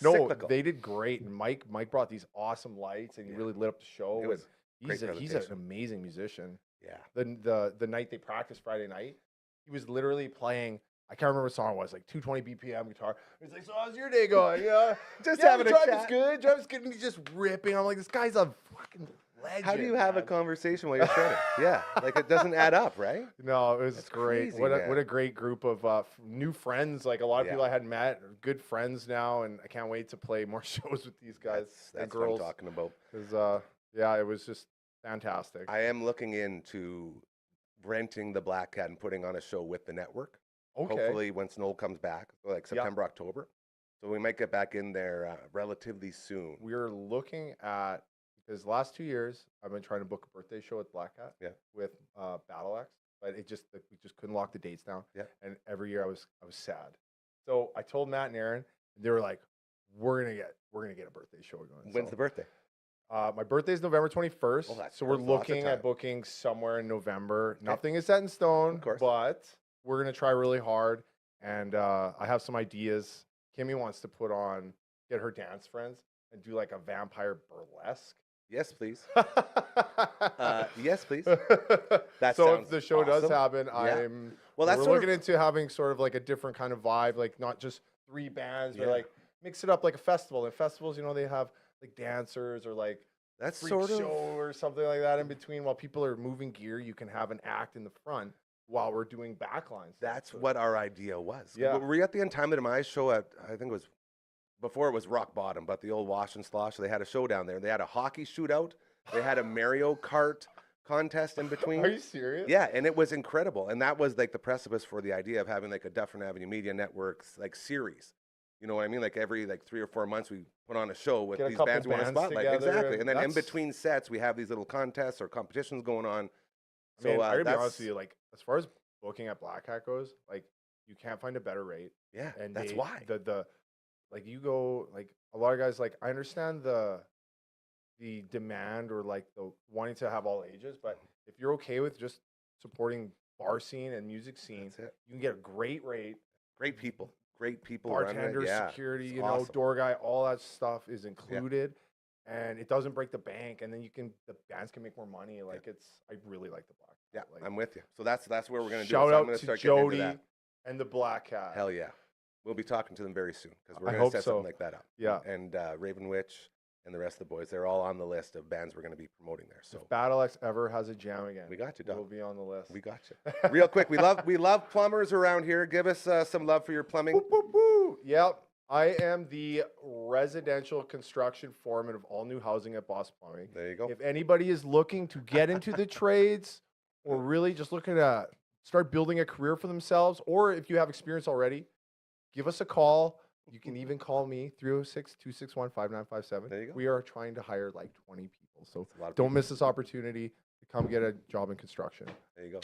No, cyclical. they did great. And Mike brought these awesome lights and he Yeah. really lit up the show. It And was great he's an presentation. amazing musician. Yeah. The night they practiced Friday night, he was literally playing. I can't remember what song it was, like 220 BPM guitar. He's like, "So how's your day going? Yeah, Just yeah, having a driving's chat. good. Driving's good." And he's just ripping. I'm like, this guy's a fucking legend. How do you have a man. conversation while you're shredding? Yeah, like it doesn't add up, right? No, it was That's great. crazy, what man. a great group of new friends. Like a lot of Yeah. people I hadn't met, are good friends now, and I can't wait to play more shows with these guys and That's what I'm girls. talking about. Because yeah, it was just fantastic. I am looking into renting the Black Cat and putting on a show with the network. Okay. Hopefully, once Noel comes back, so like September, October. So we might get back in there relatively soon. We're looking at, because the last 2 years I've been trying to book a birthday show with Black Hat, Yeah. with Battle X, but we just couldn't lock the dates down. Yeah. And every year I was sad. So I told Matt and Aaron, and they were like, "We're gonna get a birthday show going." When's So, the birthday? my birthday is November 21st. Oh, that's so we're perfect. Lots of looking time. at booking somewhere in November. Nothing is set in stone, Of course. but we're gonna try really hard. And I have some ideas. Kimmy wants to get her dance friends and do like a vampire burlesque. Yes, please. Yes, please. That So sounds if the show does awesome. happen, Yeah. Well, that's we're sort looking of, into having sort of like a different kind of vibe, like not just 3 bands, but Yeah. like mix it up like a festival. And festivals, they have like dancers or like that's freak sort of show or something like that in betwing. While people are moving gear, you can have an act in the front while we're doing backlines. that's So- what our idea was. Yeah. Were you at the Untimely Demise show at, I think it was before it was Rock Bottom, but the old Wash and Slosh? They had a show down there. They had a hockey shootout. They had a Mario Kart contest in between. Are you serious? Yeah, and it was incredible. And that was like the precipice for the idea of having like a Dufferin Avenue Media Networks like series. You know what I mean? Like every 3 or 4 months we put on a show with Get a these couple bands we want to bands spotlight. together, Exactly. And then in that's- between sets we have these little contests or competitions going on. I mean, I gotta be that's- honest with you, like as far as booking at Black Hat goes, like you can't find a better rate. Yeah, And that's why. The like you go like a lot of guys like I understand the demand or like the wanting to have all ages, but if you're okay with just supporting bar scene and music scene, That's it. you can get a great rate. Great people running it. Bartender, Yeah, security, it's you know, awesome. door guy, all that stuff is included, and it doesn't break the bank. And then the bands can make more money. Like I really like the Black Hat. Yeah, Like, I'm with you. So that's where we're gonna do it. shout So I'm out gonna to start getting into Jody that. and the Black Hat. Hell yeah, we'll be talking to them very soon because we're I gonna hope set so. something like that up. Yeah. And Raven Witch and the rest of the boys, they're all on the list of bands we're gonna be promoting there. So If Battle X ever has a jam again, we got you, dog. we'll be on the list. We got you. Real quick, we love plumbers around here. Give us some love for your plumbing. Woo, woo, woo. Yep. I am the residential construction foreman of all new housing at Boss Plumbing. There you go. If anybody is looking to get into the trades or really just looking to start building a career for themselves, or if you have experience already, give us a call. You can even call me 306-261-5957. There you go. We are trying to hire like 20 people. So That's a lot of don't people. miss this opportunity to come get a job in construction. There you go.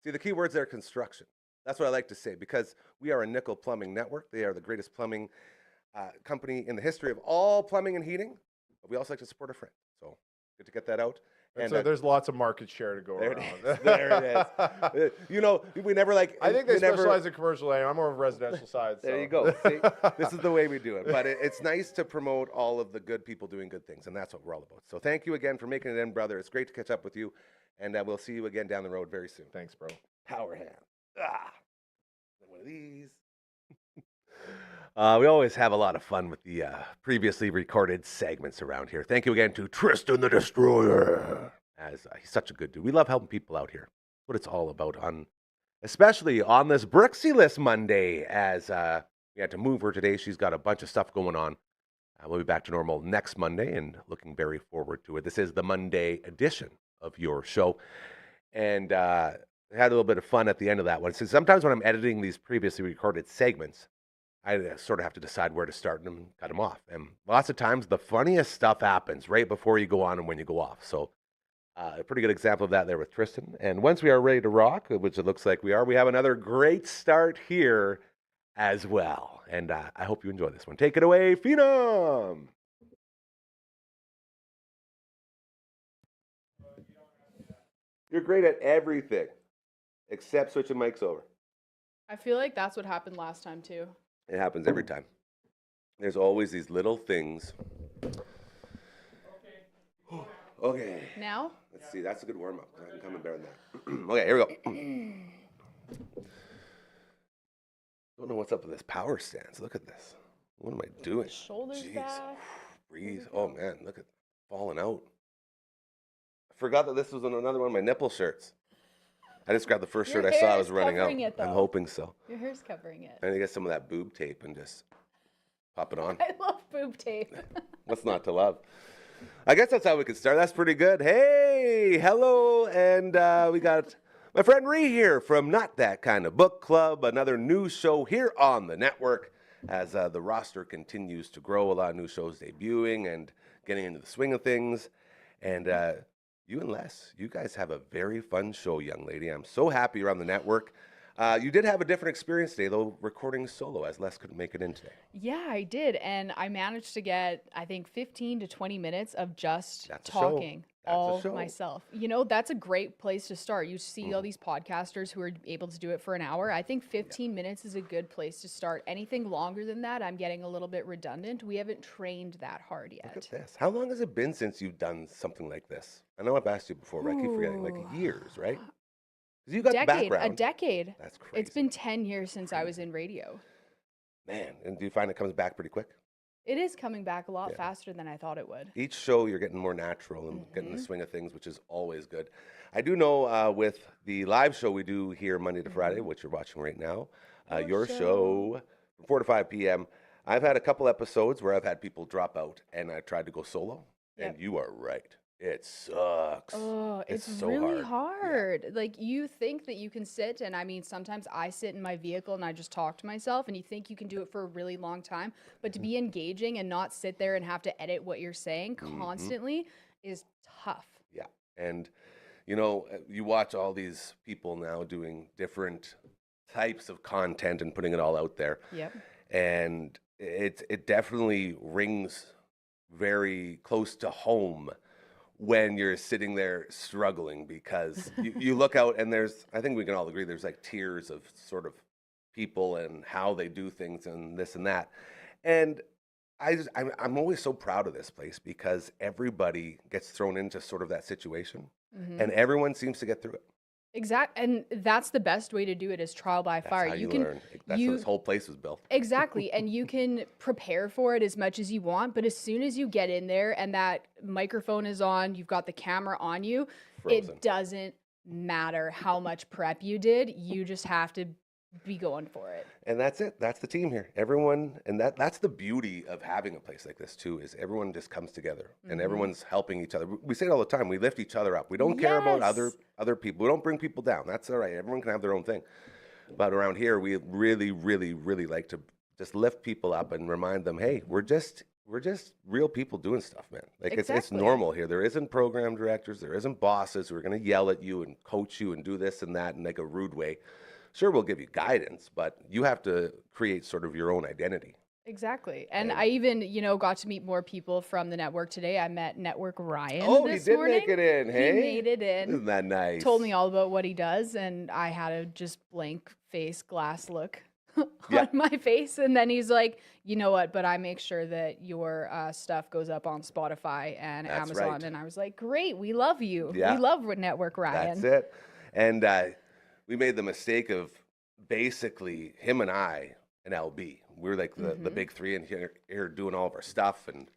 See, the key words there, construction. That's what I like to say because we are a nickel plumbing network. They are the greatest plumbing company in the history of all plumbing and heating. But we also like to support a friend. So good to get that out. And And so there's lots of market share to go there around. it is. There it is. You know, we never like. I think they we never, specialize in commercial. I'm more of residential side. There so. you go. See, this is the way we do it. But it's nice to promote all of the good people doing good things, and that's what we're all about. So thank you again for making it in, brother. It's great to catch up with you, and we'll see you again down the road very soon. Thanks, bro. Power hand. One of these. We always have a lot of fun with the previously recorded segments around here. Thank you again to Tristan the Destroyer, as he's such a good dude. We love helping people out here. That's what it's all about, especially on this Brooksy-less Monday, as we had to move her today. She's got a bunch of stuff going on. We'll be back to normal next Monday and looking very forward to it. This is the Monday edition of your show. And I had a little bit of fun at the end of that one. So sometimes when I'm editing these previously recorded segments, I sort of have to decide where to start and cut them off. And lots of times the funniest stuff happens right before you go on and when you go off. So a pretty good example of that there with Tristan. And once we are ready to rock, which it looks like we are, we have another great start here as well. And I hope you enjoy this one. Take it away, Phenom! You're great at everything except switching mics over. I feel like that's what happened last time too. It happens every time. There's always these little things. Okay. Now? Let's see. That's a good warm up. I can come and better than that. Okay, here we go. Don't know what's up with this power stance. Look at this. What am I doing? Shoulders Jeez. back. Breathe. Oh man, look at falling out. I forgot that this was another one of my nipple shirts. I just grabbed the first Your shirt I saw. I hair was is running out. covering it, I'm though. hoping so. Your hair's covering it. I need to get some of that boob tape and just pop it on. I love boob tape. What's not to love? I guess that's how we could start. That's pretty good. Hey, hello, and we got my friend Ree here from Not That Kind of Book Club, another new show here on the network as the roster continues to grow. A lot of new shows debuting and getting into the swing of things. And you and Les, you guys have a very fun show, young lady. I'm so happy you're on the network. You did have a different experience today, though, recording solo, as Les couldn't make it in today. Yeah, I did. And I managed to get, I think, 15 to 20 minutes of just That's a show. talking That's a all show. myself. You know, that's a great place to start. You see all these podcasters who are able to do it for an hour. I think 15 minutes is a good place to start. Anything longer than that, I'm getting a little bit redundant. We haven't trained that hard yet. Look at this. How long has it been since you've done something like this? I know I've asked you before, but I keep forgetting. Like Ooh. years, right? 'Cause you got the A background. decade. That's crazy. It's been 10 years since I was in radio. Man, and do you find it comes back pretty quick? It is coming back a lot Yeah. faster than I thought it would. Each show you're getting more natural and getting Mm-hmm. the swing of things, which is always good. I do know with the live show we do here Monday to Friday, which you're watching right now, your show from 4 to 5 p.m., I've had a couple episodes where I've had people drop out and I tried to go solo, and Yep. you are right. It sucks. Oh, it's so really hard. hard. Like you think that you can sit, and I mean, sometimes I sit in my vehicle and I just talk to myself, and you think you can do it for a really long time, but to be engaging and not sit there and have to edit what you're saying constantly is tough. Yeah, and you know, you watch all these people now doing different types of content and putting it all out there. Yep. And it definitely rings very close to home when you're sitting there struggling, because you look out and I think we can all agree, there's like tiers of sort of people and how they do things and this and that. And I'm always so proud of this place because everybody gets thrown into sort of that situation, and everyone seems to get through it. Exactly. And that's the best way to do it, is trial by fire. That's how you learn. That's how this whole place was built. Exactly. And you can prepare for it as much as you want, but as soon as you get in there and that microphone is on, you've got the camera on you, Frozen. it doesn't matter how much prep you did. You just have to be going for it. And that's it. That's the team here. Everyone, and that's the beauty of having a place like this too, is everyone just comes together and everyone's helping each other. We say it all the time. We lift each other up. We don't care about other people. We don't bring people down. That's all right. Everyone can have their own thing. But around here, we really, really, really like to just lift people up and remind them, hey, we're just real people doing stuff, man. Like it's normal here. There isn't program directors. There isn't bosses who are going to yell at you and coach you and do this and that in like a rude way. Sure, we'll give you guidance, but you have to create sort of your own identity. Exactly. And I even, got to meet more people from the network today. I met Network Ryan this he did morning. make it in, hey? He made it in. Isn't that nice? Told me all about what he does, and I had a just blank face glass look on my face. And then he's like, you know what, but I make sure that your stuff goes up on Spotify and Amazon. Right. And I was like, great, we love you. Yeah. We love Network Ryan. That's it. And we made the mistake of basically him and I and LB. We were like the big three in here doing all of our stuff. And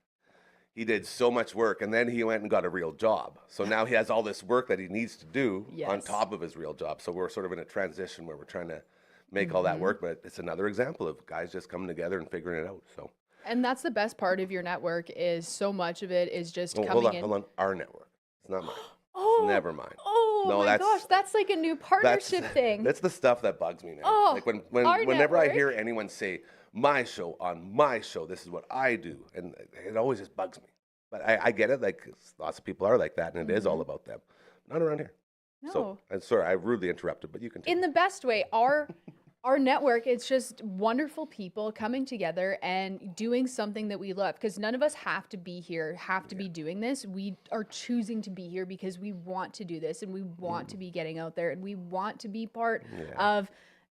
he did so much work. And then he went and got a real job. So now he has all this work that he needs to do on top of his real job. So we're sort of in a transition where we're trying to make all that work. But it's another example of guys just coming together and figuring it out. So. And that's the best part of your network, is so much of it is just coming in. Hold on. Our network. It's not mine. Oh, never mind. Oh no, my gosh, that's like a new partnership thing. That's the stuff that bugs me, man. Oh, like whenever I hear anyone say my show on my show, this is what I do, and it always just bugs me. But I get it. Like lots of people are like that, and it is all about them. Not around here. No. So I'm sorry, I rudely interrupted, but you can. In the best way, our network, it's just wonderful people coming together and doing something that we love, because none of us have to be here, to be doing this. We are choosing to be here because we want to do this, and we want to be getting out there, and we want to be part of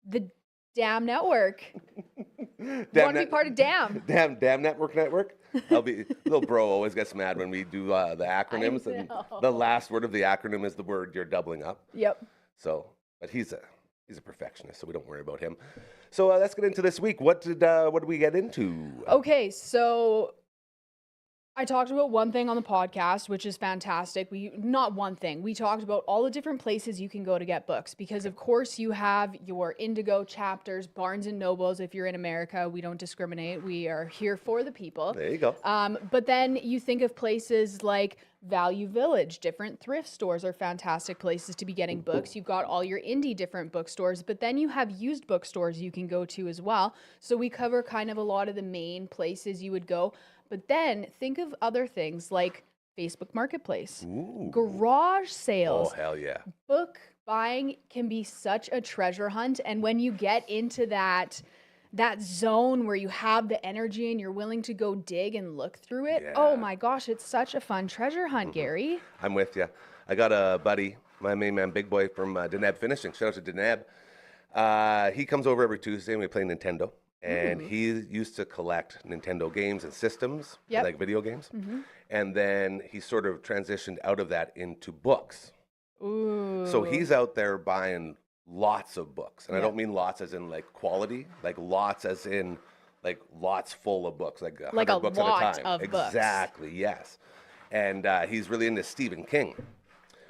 the damn network. Want to be part of damn network. I'll be little bro always gets mad when we do the acronyms, and the last word of the acronym is the word you're doubling up. Yep. So, but he's a perfectionist, so we don't worry about him. So let's get into this week. What did we get into? Okay, so I talked about one thing on the podcast, which is fantastic. Not one thing. We talked about all the different places you can go to get books, because of course you have your Indigo chapters, Barnes and Nobles. If you're in America, we don't discriminate. We are here for the people. There you go. But then you think of places like Value Village. Different thrift stores are fantastic places to be getting books. You've got all your indie different bookstores, but then you have used bookstores you can go to as well. So we cover kind of a lot of the main places you would go. But then think of other things like Facebook Marketplace, garage sales. Oh, hell yeah. Book buying can be such a treasure hunt. And when you get into that zone where you have the energy and you're willing to go dig and look through it, oh my gosh, it's such a fun treasure hunt, Gary. I'm with you. I got a buddy, my main man, Big Boy from Deneb Finishing. Shout out to Deneb. He comes over every Tuesday and we play Nintendo. And he used to collect Nintendo games and systems, like video games. And then he sort of transitioned out of that into books. Ooh. So he's out there buying lots of books. And I don't mean lots as in like quality, like lots as in like lots full of books, like 100 books at a time. Of books. Exactly, yes. And he's really into Stephen King.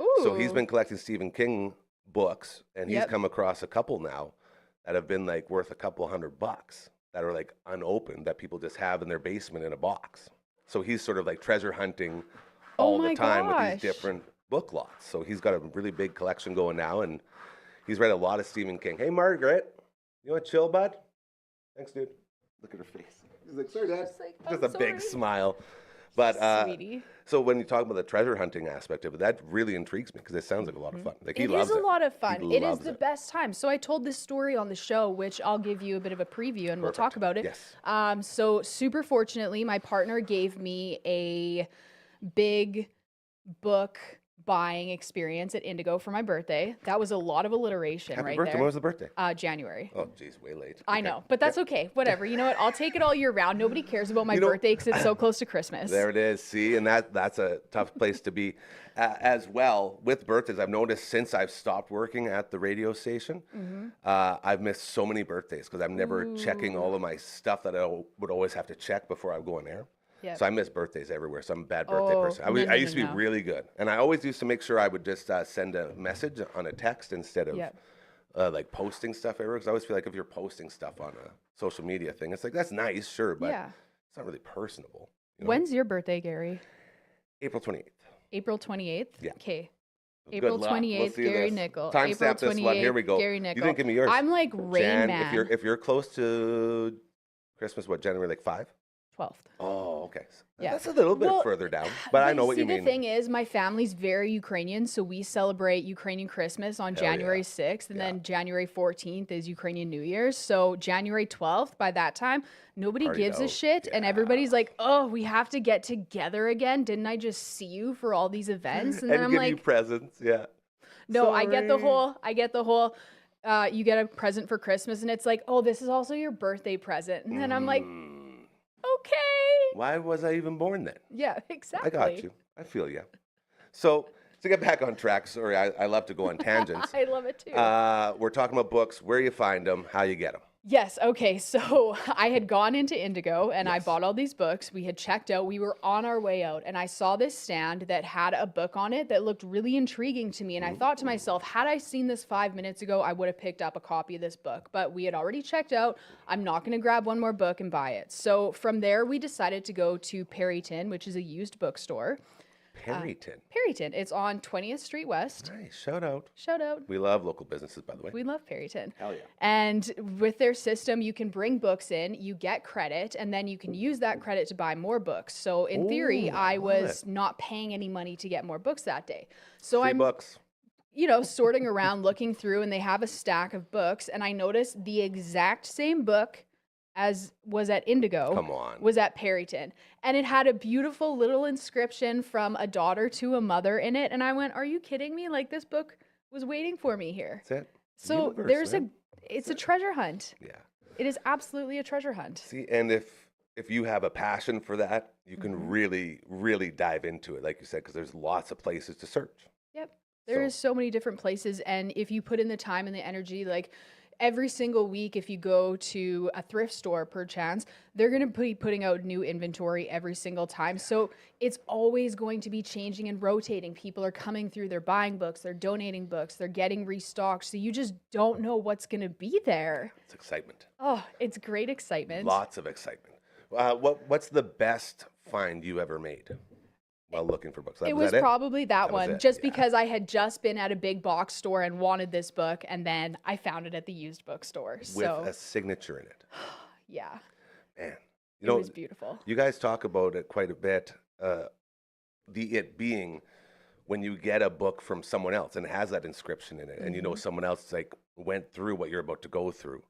Ooh. So he's been collecting Stephen King books, and he's come across a couple now that have been like worth a couple $100 that are like unopened, that people just have in their basement in a box. So he's sort of like treasure hunting all the time with these different book lots. So he's got a really big collection going now, and he's read a lot of Stephen King. Hey, Margaret, you want to chill, bud? Thanks, dude. Look at her face. He's like, sorry, Dad. Just a big smile. But Sweetie. so when you talk about the treasure hunting aspect of it, that really intrigues me because it sounds like a lot of fun. Like he It loves is a it. lot of fun. He It is loves the it. best time. So I told this story on the show, which I'll give you a bit of a preview and we'll talk about it. Yes. So super fortunately, my partner gave me a big book buying experience at Indigo for my birthday. That was a lot of alliteration Happy right birthday. there. When was the birthday? January. Oh, geez, way late. I Okay. know, but that's okay. Whatever. You know what? I'll take it all year round. Nobody cares about my You know- birthday because it's so close to Christmas. There it is. See, and that's a tough place to be. As well, with birthdays, I've noticed since I've stopped working at the radio station, I've missed so many birthdays because I'm never checking all of my stuff that I would always have to check before I go on air. Yep. So I miss birthdays everywhere. So I'm a bad birthday Oh, person. no, I no, used to no, be no. really good. And I always used to make sure I would just send a message on a text instead of Yep. like posting stuff everywhere. Because I always feel like if you're posting stuff on a social media thing, it's like, that's nice, sure, but Yeah. it's not really personable. You know? When's your birthday, Gary? April 28th. April 28th? Yeah. Okay. Good April luck. 28th, We'll see Gary this. Nickel. Timestamp April this one. Here 28th, we go. Gary You Nickel. didn't give me yours. I'm like Rain Jan, Man. if you're close to Christmas, what, January like 5? 12th. Oh, okay. Yeah. That's a little bit Well, further down, but I know what you See, mean. the thing is, my family's very Ukrainian, so we celebrate Ukrainian Christmas on Hell yeah. January 6th, and Yeah. then January 14th is Ukrainian New Year's. So January 12th, by that time, nobody Partied gives a out. shit, and Yeah. everybody's like, "Oh, we have to get together again. Didn't I just see you for all these events?" And then I'm give like, you presents, yeah. "No, I get the Sorry. whole." You get a present for Christmas, and it's like, "Oh, this is also your birthday present," and then I'm like, Mm, "Okay, why was I even born then? yeah, exactly." I got you. I feel you. So to get back on track, sorry, I love to go on tangents. I love it too. We're talking about books, where you find them, how you get them. Yes. Okay. So I had gone into Indigo and I Yes. bought all these books. We had checked out. We were on our way out and I saw this stand that had a book on it that looked really intriguing to me. And I thought to myself, had I seen this 5 minutes ago, I would have picked up a copy of this book. But we had already checked out. I'm not going to grab one more book and buy it. So from there, we decided to go to Perryton, which is a used bookstore. Perryton. Perryton. It's on 20th Street West. Nice. Shout out. Shout out. We love local businesses, by the way. We love Perryton. Hell yeah. And with their system, you can bring books in, you get credit, and then you can use that credit to buy more books. So in theory, Ooh, I love was it. not paying any money to get more books that day. So Free I'm, books. sorting around, looking through, and they have a stack of books, and I noticed the exact same book as was at Indigo Come on. was at Perryton. And it had a beautiful little inscription from a daughter to a mother in it. And I went, are you kidding me? Like this book was waiting for me here. That's it. So Universe, there's man. it's a treasure hunt. Yeah. It is absolutely a treasure hunt. See, and if you have a passion for that, you can Mm-hmm. really, really dive into it, like you said, because there's lots of places to search. Yep. There So- is so many different places. And if you put in the time and the energy, like every single week, if you go to a thrift store, perchance, they're going to be putting out new inventory every single time. So it's always going to be changing and rotating. People are coming through, they're buying books, they're donating books, they're getting restocked. So you just don't know what's going to be there. It's excitement. Oh, it's great excitement. Lots of excitement. What's the best find you ever made while looking for books? It was probably that was one, it, just yeah. because I had just been at a big box store and wanted this book, and then I found it at the used bookstore. With So a signature in it. yeah, Man. You it know, was beautiful. you guys talk about it quite a bit. It being when you get a book from someone else and it has that inscription in it, and you know someone else like went through what you're about to go through.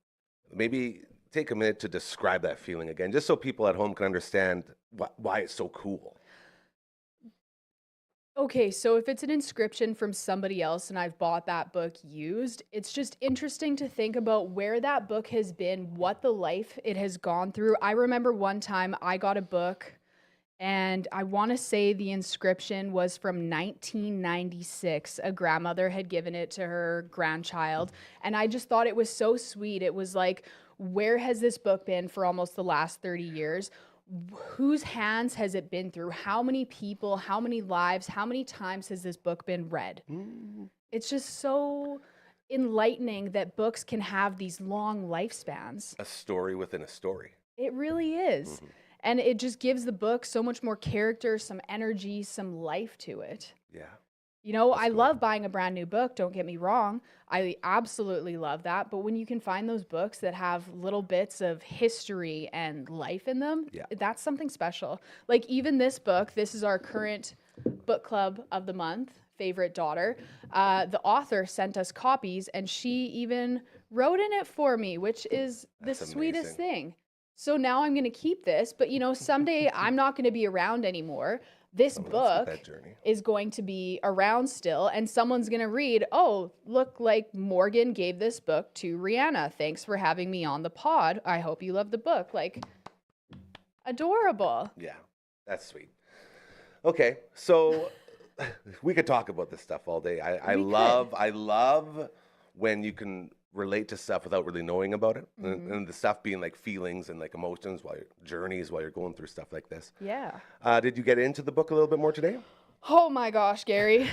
Maybe take a minute to describe that feeling again, just so people at home can understand why it's so cool. Okay, so if it's an inscription from somebody else and I've bought that book used, it's just interesting to think about where that book has been, what the life it has gone through. I remember one time I got a book and I want to say the inscription was from 1996. A grandmother had given it to her grandchild, and I just thought it was so sweet. It was like, where has this book been for almost the last 30 years? Whose hands has it been through? How many people, how many lives, how many times has this book been read? It's just so enlightening that books can have these long lifespans. A story within a story. It really is. And it just gives the book so much more character, some energy, some life to it. Yeah. You know, I love buying a brand new book. Don't get me wrong. I absolutely love that. But when you can find those books that have little bits of history and life in them, that's something special. Like even this book, this is our current book club of the month, favorite daughter. The author sent us copies and she even wrote in it for me, which is the sweetest thing. So now I'm going to keep this, but you know, someday I'm not going to be around anymore. This book is going to be around still, and someone's going to read, oh, look, like Morgan gave this book to Rihanna. Thanks for having me on the pod. I hope you love the book. Like, adorable. Yeah, that's sweet. Okay, so we could talk about this stuff all day. I love when you can relate to stuff without really knowing about it, and the stuff being like feelings and like emotions journeys while you're going through stuff like this. Yeah. Did you get into the book a little bit more today? Oh my gosh, Gary.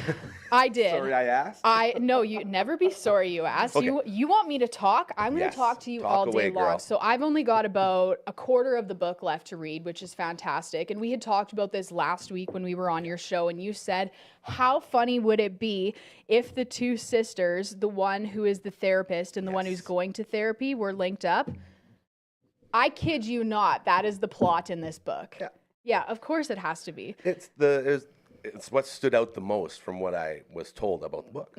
I did. Sorry I asked. No, you never be sorry you asked. Okay. You want me to talk? I'm going to talk to you all day long. Girl. So I've only got about a quarter of the book left to read, which is fantastic. And we had talked about this last week when we were on your show, and you said, how funny would it be if the two sisters, the one who is the therapist and the one who's going to therapy, were linked up? I kid you not. That is the plot in this book. Yeah, of course it has to be. It's what stood out the most from what I was told about the book.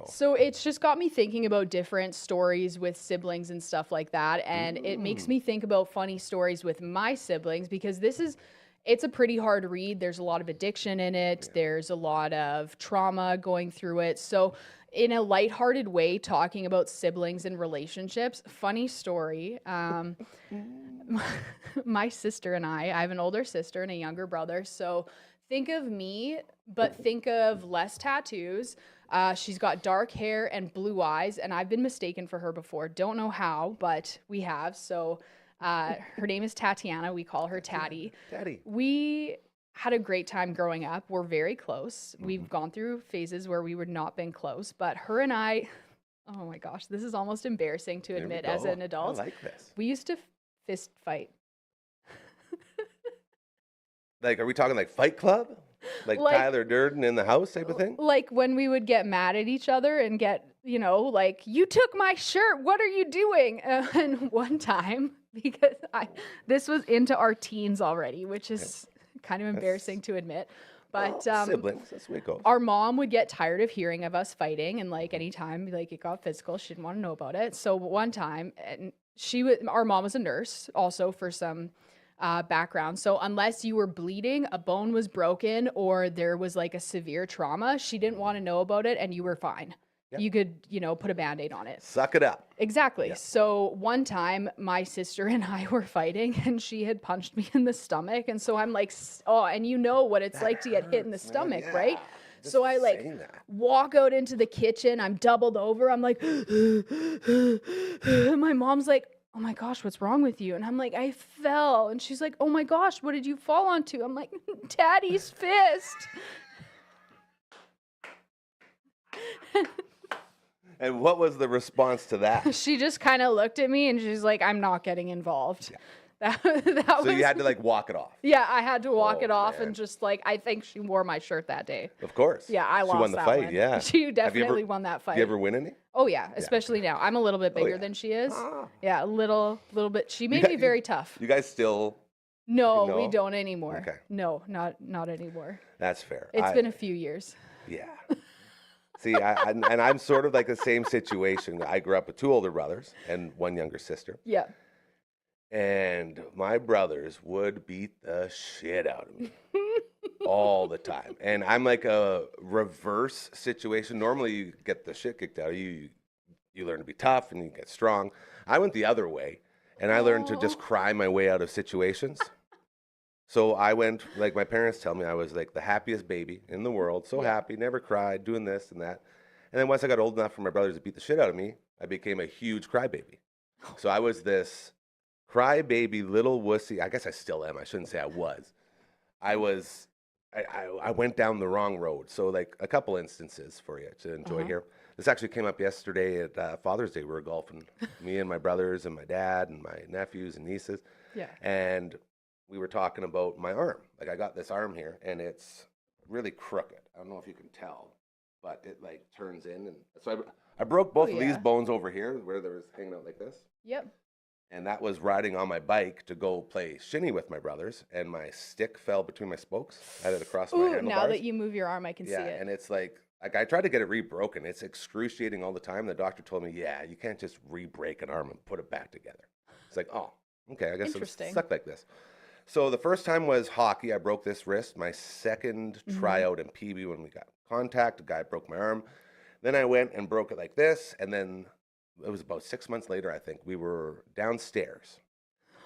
So it's just got me thinking about different stories with siblings and stuff like that. And it makes me think about funny stories with my siblings because it's a pretty hard read. There's a lot of addiction in it. There's a lot of trauma going through it. So in a lighthearted way, talking about siblings and relationships, funny story. My sister and I have an older sister and a younger brother. So think of me, but think of less tattoos. She's got dark hair and blue eyes, and I've been mistaken for her before. Don't know how, but we have. So her name is Tatiana. We call her Tatty. Daddy. We had a great time growing up. We're very close. We've gone through phases where we would not been close, but her and I, oh my gosh, this is almost embarrassing to admit as an adult. I like this. We used to fist fight. Like, are we talking like Fight Club? Like Tyler Durden in the house type of thing? Like when we would get mad at each other and get, like, you took my shirt. What are you doing? And one time, because this was into our teens already, which is kind of embarrassing to admit. But siblings, that's the way it goes. Our mom would get tired of hearing of us fighting, and like anytime like it got physical, she didn't want to know about it. So one time, and our mom was a nurse also for some background. So unless you were bleeding, a bone was broken, or there was like a severe trauma, she didn't want to know about it, and you were fine. Yep. You could, put a Band-Aid on it. Suck it up. Exactly. Yep. So one time my sister and I were fighting and she had punched me in the stomach. And so I'm like, oh, and you know what it's like to get hit in the stomach, right? So I walk out into the kitchen. I'm doubled over. I'm like, my mom's like, oh my gosh, what's wrong with you? And I'm like, I fell. And she's like, oh my gosh, what did you fall onto? I'm like, Daddy's fist. And what was the response to that? She just kind of looked at me and she's like, I'm not getting involved. Yeah. So you had to walk it off. Yeah, I had to walk it off, and just I think she wore my shirt that day. Of course. Yeah, I lost She won the that fight, one. yeah. She definitely won that fight. Did you ever win any? Oh yeah, especially now. I'm a little bit bigger than she is. Yeah, a little bit. She made me very tough. You guys still? No, we don't anymore. Okay. No, not anymore. That's fair. It's been a few years. Yeah. See, I'm sort of like the same situation. I grew up with two older brothers and one younger sister. Yeah. And my brothers would beat the shit out of me all the time. And I'm like a reverse situation. Normally you get the shit kicked out of you. You learn to be tough and you get strong. I went the other way, and I learned to just cry my way out of situations. So I went, like my parents tell me, I was like the happiest baby in the world, so happy, never cried, doing this and that. And then once I got old enough for my brothers to beat the shit out of me, I became a huge crybaby. So I was this crybaby little wussy. I guess I still am. I shouldn't say I was. I went down the wrong road. So like a couple instances for you to enjoy here. This actually came up yesterday at Father's Day. We were golfing, me and my brothers and my dad and my nephews and nieces. Yeah. And we were talking about my arm. Like I got this arm here and it's really crooked. I don't know if you can tell, but it like turns in. And so I broke both of these yeah. bones over here where there was hanging out like this. Yep. And that was riding on my bike to go play shinny with my brothers. And my stick fell between my spokes. I had it across my Ooh, handlebars. now that you move your arm, I can see Yeah, it. and it's like I tried to get it re-broken. It's excruciating all the time. The doctor told me, yeah, you can't just re-break an arm and put it back together. It's like, oh, okay, I guess it's Interesting. stuck like this. So the first time was hockey. I broke this wrist. My second tryout in PB when we got contact, a guy broke my arm. Then I went and broke it like this. And then it was about 6 months later, I think, we were downstairs.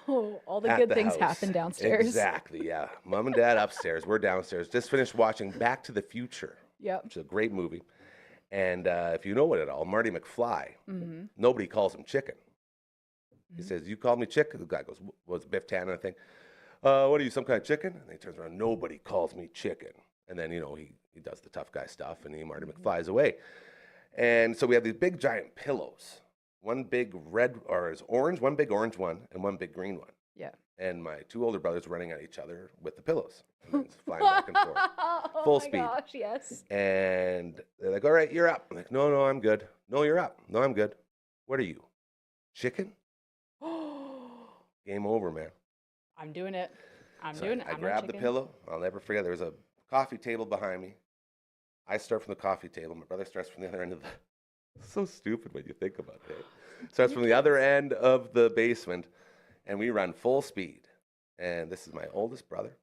Oh, all the at good the things house. happen downstairs. Exactly, yeah. Mom and Dad upstairs. We're downstairs. Just finished watching Back to the Future, Yep. which is a great movie. And if you know it at all, Marty McFly, nobody calls him Chicken. He says, you call me Chicken? The guy goes, was Biff Tannen, I think. What are you, some kind of chicken? And he turns around, nobody calls me Chicken. And then, you know, he does the tough guy stuff, and Marty McFly's away. And so we have these big giant pillows. One big red, or is orange, one big orange one, and one big green one. Yeah. And my two older brothers running at each other with the pillows. And it's flying back and forth. Full speed. Oh my gosh, yes. And they're like, all right, you're up. I'm like, no, I'm good. No, you're up. No, I'm good. What are you? Chicken? Game over, man. I'm doing it. I'm So doing it. I I'm not grabbed the chicken. pillow. I'll never forget. There was a coffee table behind me. I start from the coffee table. My brother starts from the other end of the. So stupid when you think about it. Starts from the other end of the basement, and we run full speed. And this is my oldest brother,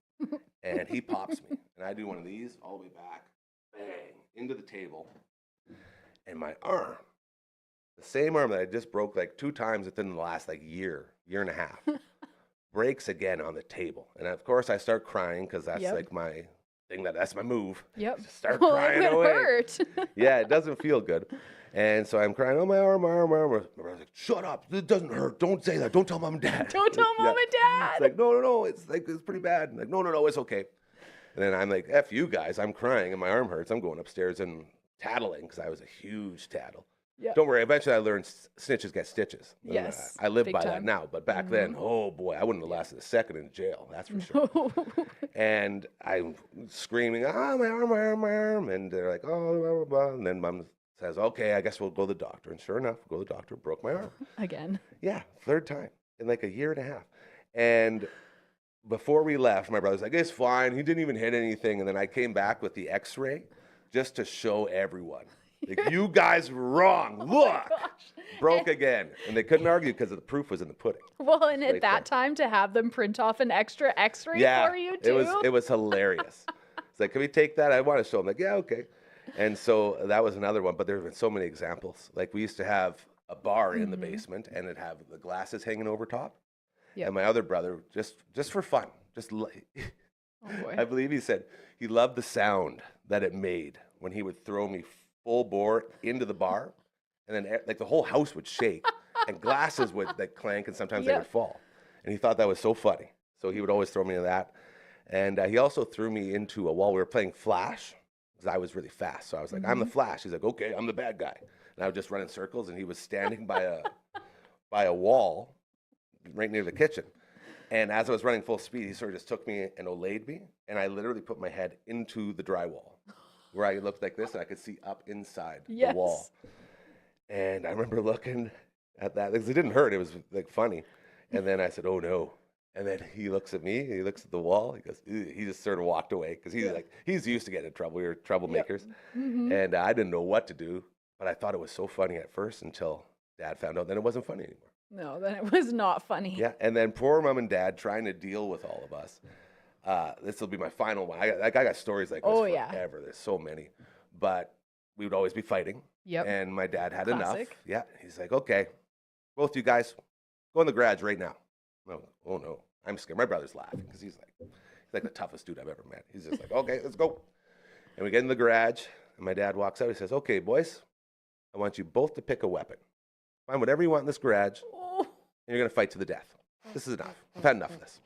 and he pops me, and I do one of these all the way back, bang, into the table, and my arm, the same arm that I just broke like 2 times within the last like year and a half, breaks again on the table. And of course I start crying because that's like my thing, that's my move. Yep. Just start Well, crying it would away. hurt. Yeah, it doesn't feel good. And so I'm crying, oh, my arm. My brother's like, shut up. It doesn't hurt. Don't say that. Don't tell mom and dad. Don't tell mom and dad. It's like, no. It's like, it's pretty bad. I'm like, no, it's okay. And then I'm like, F you guys. I'm crying and my arm hurts. I'm going upstairs and tattling because I was a huge tattle. Yeah. Don't worry. Eventually I learned snitches get stitches. And Yes, I live big by that time. now. But back then, oh boy, I wouldn't have lasted a second in jail. That's for sure. And I'm screaming, my arm. And they're like, oh, blah, blah, blah. And then mom says, okay, I guess we'll go to the doctor. And sure enough, we go to the doctor, broke my arm. Again. Yeah, 3rd time in like a year and a half. And before we left, my brother's like, it's fine. He didn't even hit anything. And then I came back with the x-ray just to show everyone. Like, you guys were wrong. Look, broke again. And they couldn't argue because the proof was in the pudding. Well, and at Right that there. time to have them print off an extra x-ray Yeah, for you too. it was hilarious. It's like, can we take that? I want to show them. Like, yeah, okay. And so that was another one. But there have been so many examples. Like, we used to have a bar in the basement, and it'd have the glasses hanging over top. Yep. And my other brother, just for fun, Oh boy. I believe he said he loved the sound that it made when he would throw me full bore into the bar, and then like the whole house would shake, and glasses would like clank, and sometimes they would fall. And he thought that was so funny, so he would always throw me into that. And he also threw me into a wall. We were playing Flash because I was really fast, so I was like, "I'm the Flash." He's like, "Okay, I'm the bad guy," and I would just run in circles, and he was standing by a wall right near the kitchen. And as I was running full speed, he sort of just took me and olayed me, and I literally put my head into the drywall, where I looked like this, and I could see up inside the wall. And I remember looking at that, because it didn't hurt, it was like funny. And then I said, oh no. And then he looks at me, he looks at the wall, he goes, "Ew." He just sort of walked away, because he's used to getting in trouble. We were troublemakers. And I didn't know what to do, but I thought it was so funny at first until Dad found out, then it wasn't funny anymore. No, then it was not funny. Yeah, and then poor mom and dad trying to deal with all of us. This will be my final one. I got stories like this forever. There's so many. But we would always be fighting. Yep. And my dad had enough. Classic. Yeah. He's like, okay, both you guys, go in the garage right now. Oh no. I'm scared. My brother's laughing because he's like the toughest dude I've ever met. He's just like, okay, let's go. And we get in the garage, and my dad walks out. He says, okay, boys, I want you both to pick a weapon. Find whatever you want in this garage. And you're going to fight to the death. This is enough. I've had enough of this.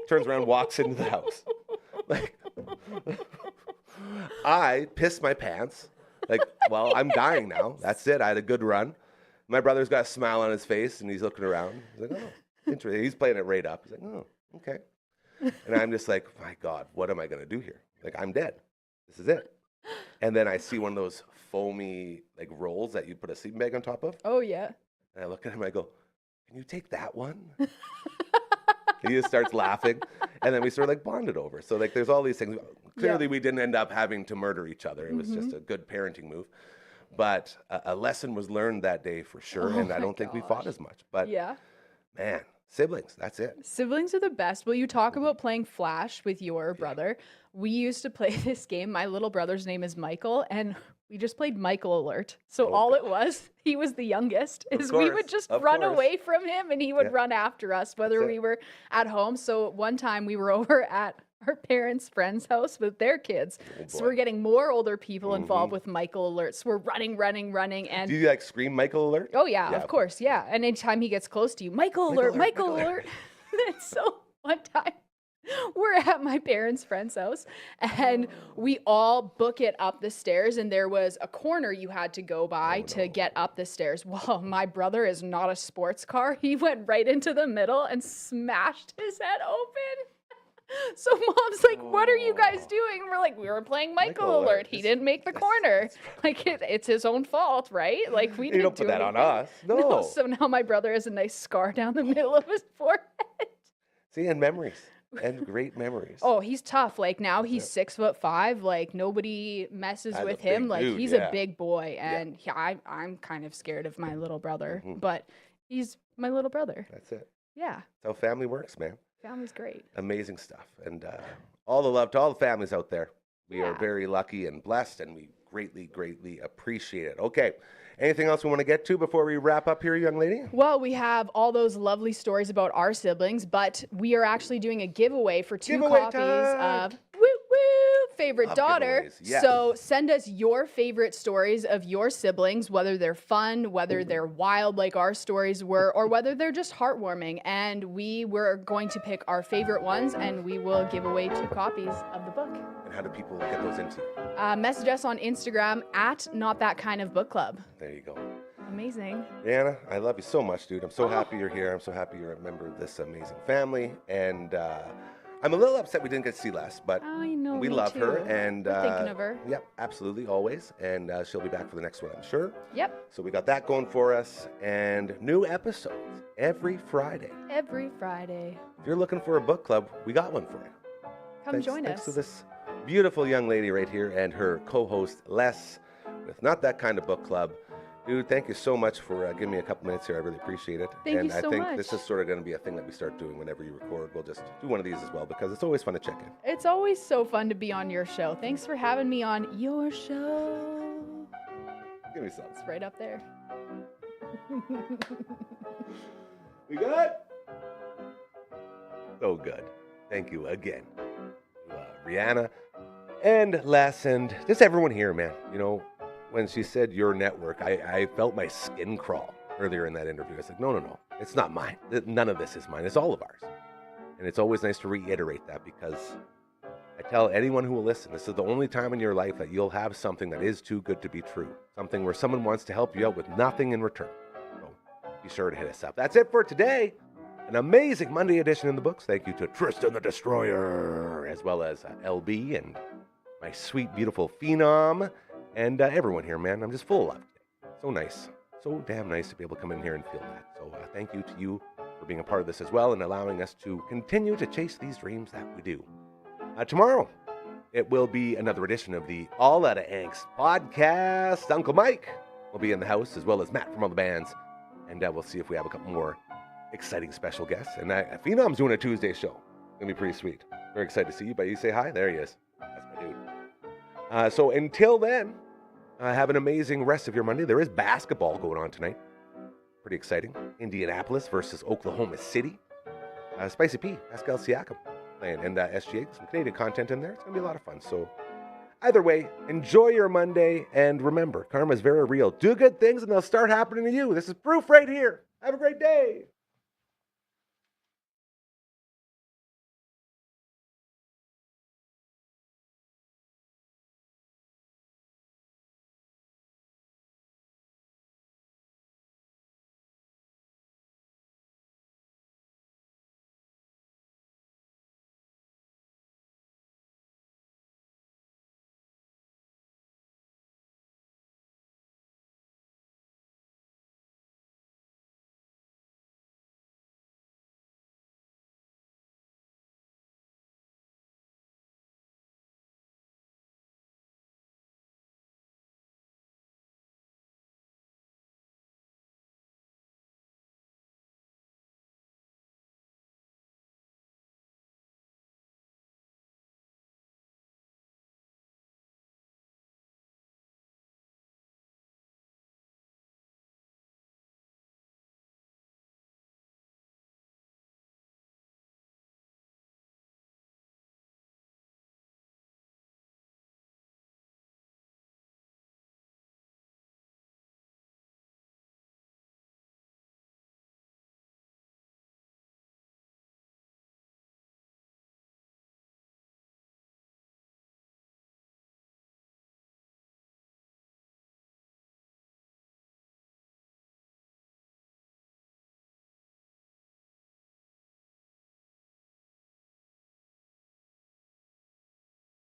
Turns around, walks into the house. Like, I pissed my pants. Like, well, I'm dying now. That's it. I had a good run. My brother's got a smile on his face, and he's looking around. He's like, oh, interesting. He's playing it right up. He's like, oh, okay. And I'm just like, my God, what am I going to do here? Like, I'm dead. This is it. And then I see one of those foamy like rolls that you put a sleeping bag on top of. Oh, yeah. And I look at him, I go, can you take that one? He just starts laughing. And then we sort of like bonded over. So like there's all these things. Clearly we didn't end up having to murder each other. It was just a good parenting move. But a lesson was learned that day for sure. And I don't think we fought as much. But Yeah. man, siblings, that's it. Siblings are the best. Well, you talk about playing Flash with your brother. We used to play this game. My little brother's name is Michael, and we just played Michael Alert. So all it was, he was the youngest, is we would just run away from him and he would run after us, whether we were at home. So one time we were over at our parents' friend's house with their kids. So we're getting more older people involved with Michael Alert. So we're running. And Do you like scream Michael Alert? oh yeah, of course, yeah. And anytime he gets close to you, Michael Alert. And so one time we're at my parents' friend's house and we all book it up the stairs, and there was a corner you had to go by to get up the stairs. Well, my brother is not a sports car. He went right into the middle and smashed his head open. So mom's like, what are you guys doing? And we're like, we were playing Michael Alert. He didn't make the corner. Like, it's his own fault, right? Like, we You didn't don't put do that on anything. us. No. So now my brother has a nice scar down the middle of his forehead. See, and memories. And great memories. Oh, he's tough. Like, now he's 6'5". Like, nobody messes That's a with him. big Like, dude, he's yeah. a big boy. And I'm kind of scared of my little brother. But he's my little brother. That's it. Yeah. That's how family works, man. Family's great. Amazing stuff. And all the love to all the families out there. We are Yeah. very lucky and blessed, and we greatly, greatly appreciate it. Okay. Anything else we want to get to before we wrap up here, young lady? Well, we have all those lovely stories about our siblings, but we are actually doing a giveaway for 2 Giveaway copies time! of Favorite Love Daughter. giveaways, yes. So send us your favorite stories of your siblings, whether they're fun, whether they're wild like our stories were, or whether they're just heartwarming. And we were going to pick our favorite ones, and we will give away 2 copies of the book. And how do people get those into? Message us on Instagram at Not That Kind of Book Club. There you go. Amazing. Rihanna, I love you so much, dude. I'm so happy you're here. I'm so happy you're a member of this amazing family. And I'm a little upset we didn't get to see Les, but I know. we me love her. too. And We're thinking of her. Yep, absolutely, always. And she'll be back for the next one, I'm sure. Yep. So we got that going for us. And new episodes every Friday. Every Friday. If you're looking for a book club, we got one for you. Come join Thanks us. to this beautiful young lady right here and her co-host Les with Not That Kind of Book Club. Dude, thank you so much for giving me a couple minutes here. I really appreciate it. Thank and you I so think much. this is sort of going to be a thing that we start doing whenever you record. We'll just do one of these as well because it's always fun to check in. It's always so fun to be on your show. Thanks for having me on your show. Give me some. It's right up there. We good? So good. Thank you again to Rihanna and Les and just everyone here, man. You know, when she said your network, I felt my skin crawl earlier in that interview. I was like, no. It's not mine. None of this is mine. It's all of ours. And it's always nice to reiterate that because I tell anyone who will listen, this is the only time in your life that you'll have something that is too good to be true. Something where someone wants to help you out with nothing in return. So be sure to hit us up. That's it for today. An amazing Monday edition in the books. Thank you to Tristan the Destroyer, as well as LB and my sweet, beautiful Phenom, and everyone here, man. I'm just full of love today. So nice. So damn nice to be able to come in here and feel that. So thank you to you for being a part of this as well and allowing us to continue to chase these dreams that we do. Tomorrow, it will be another edition of the All Outta Angst podcast. Uncle Mike will be in the house, as well as Matt from all the bands. And we'll see if we have a couple more exciting special guests. And Phenom's doing a Tuesday show. It's going to be pretty sweet. Very excited to see you. But you say hi. There he is. That's my dude. So until then, have an amazing rest of your Monday. There is basketball going on tonight. Pretty exciting. Indianapolis versus Oklahoma City. Spicy P, Pascal Siakam playing. And SGA, some Canadian content in there. It's going to be a lot of fun. So either way, enjoy your Monday. And remember, karma's very real. Do good things and they'll start happening to you. This is proof right here. Have a great day.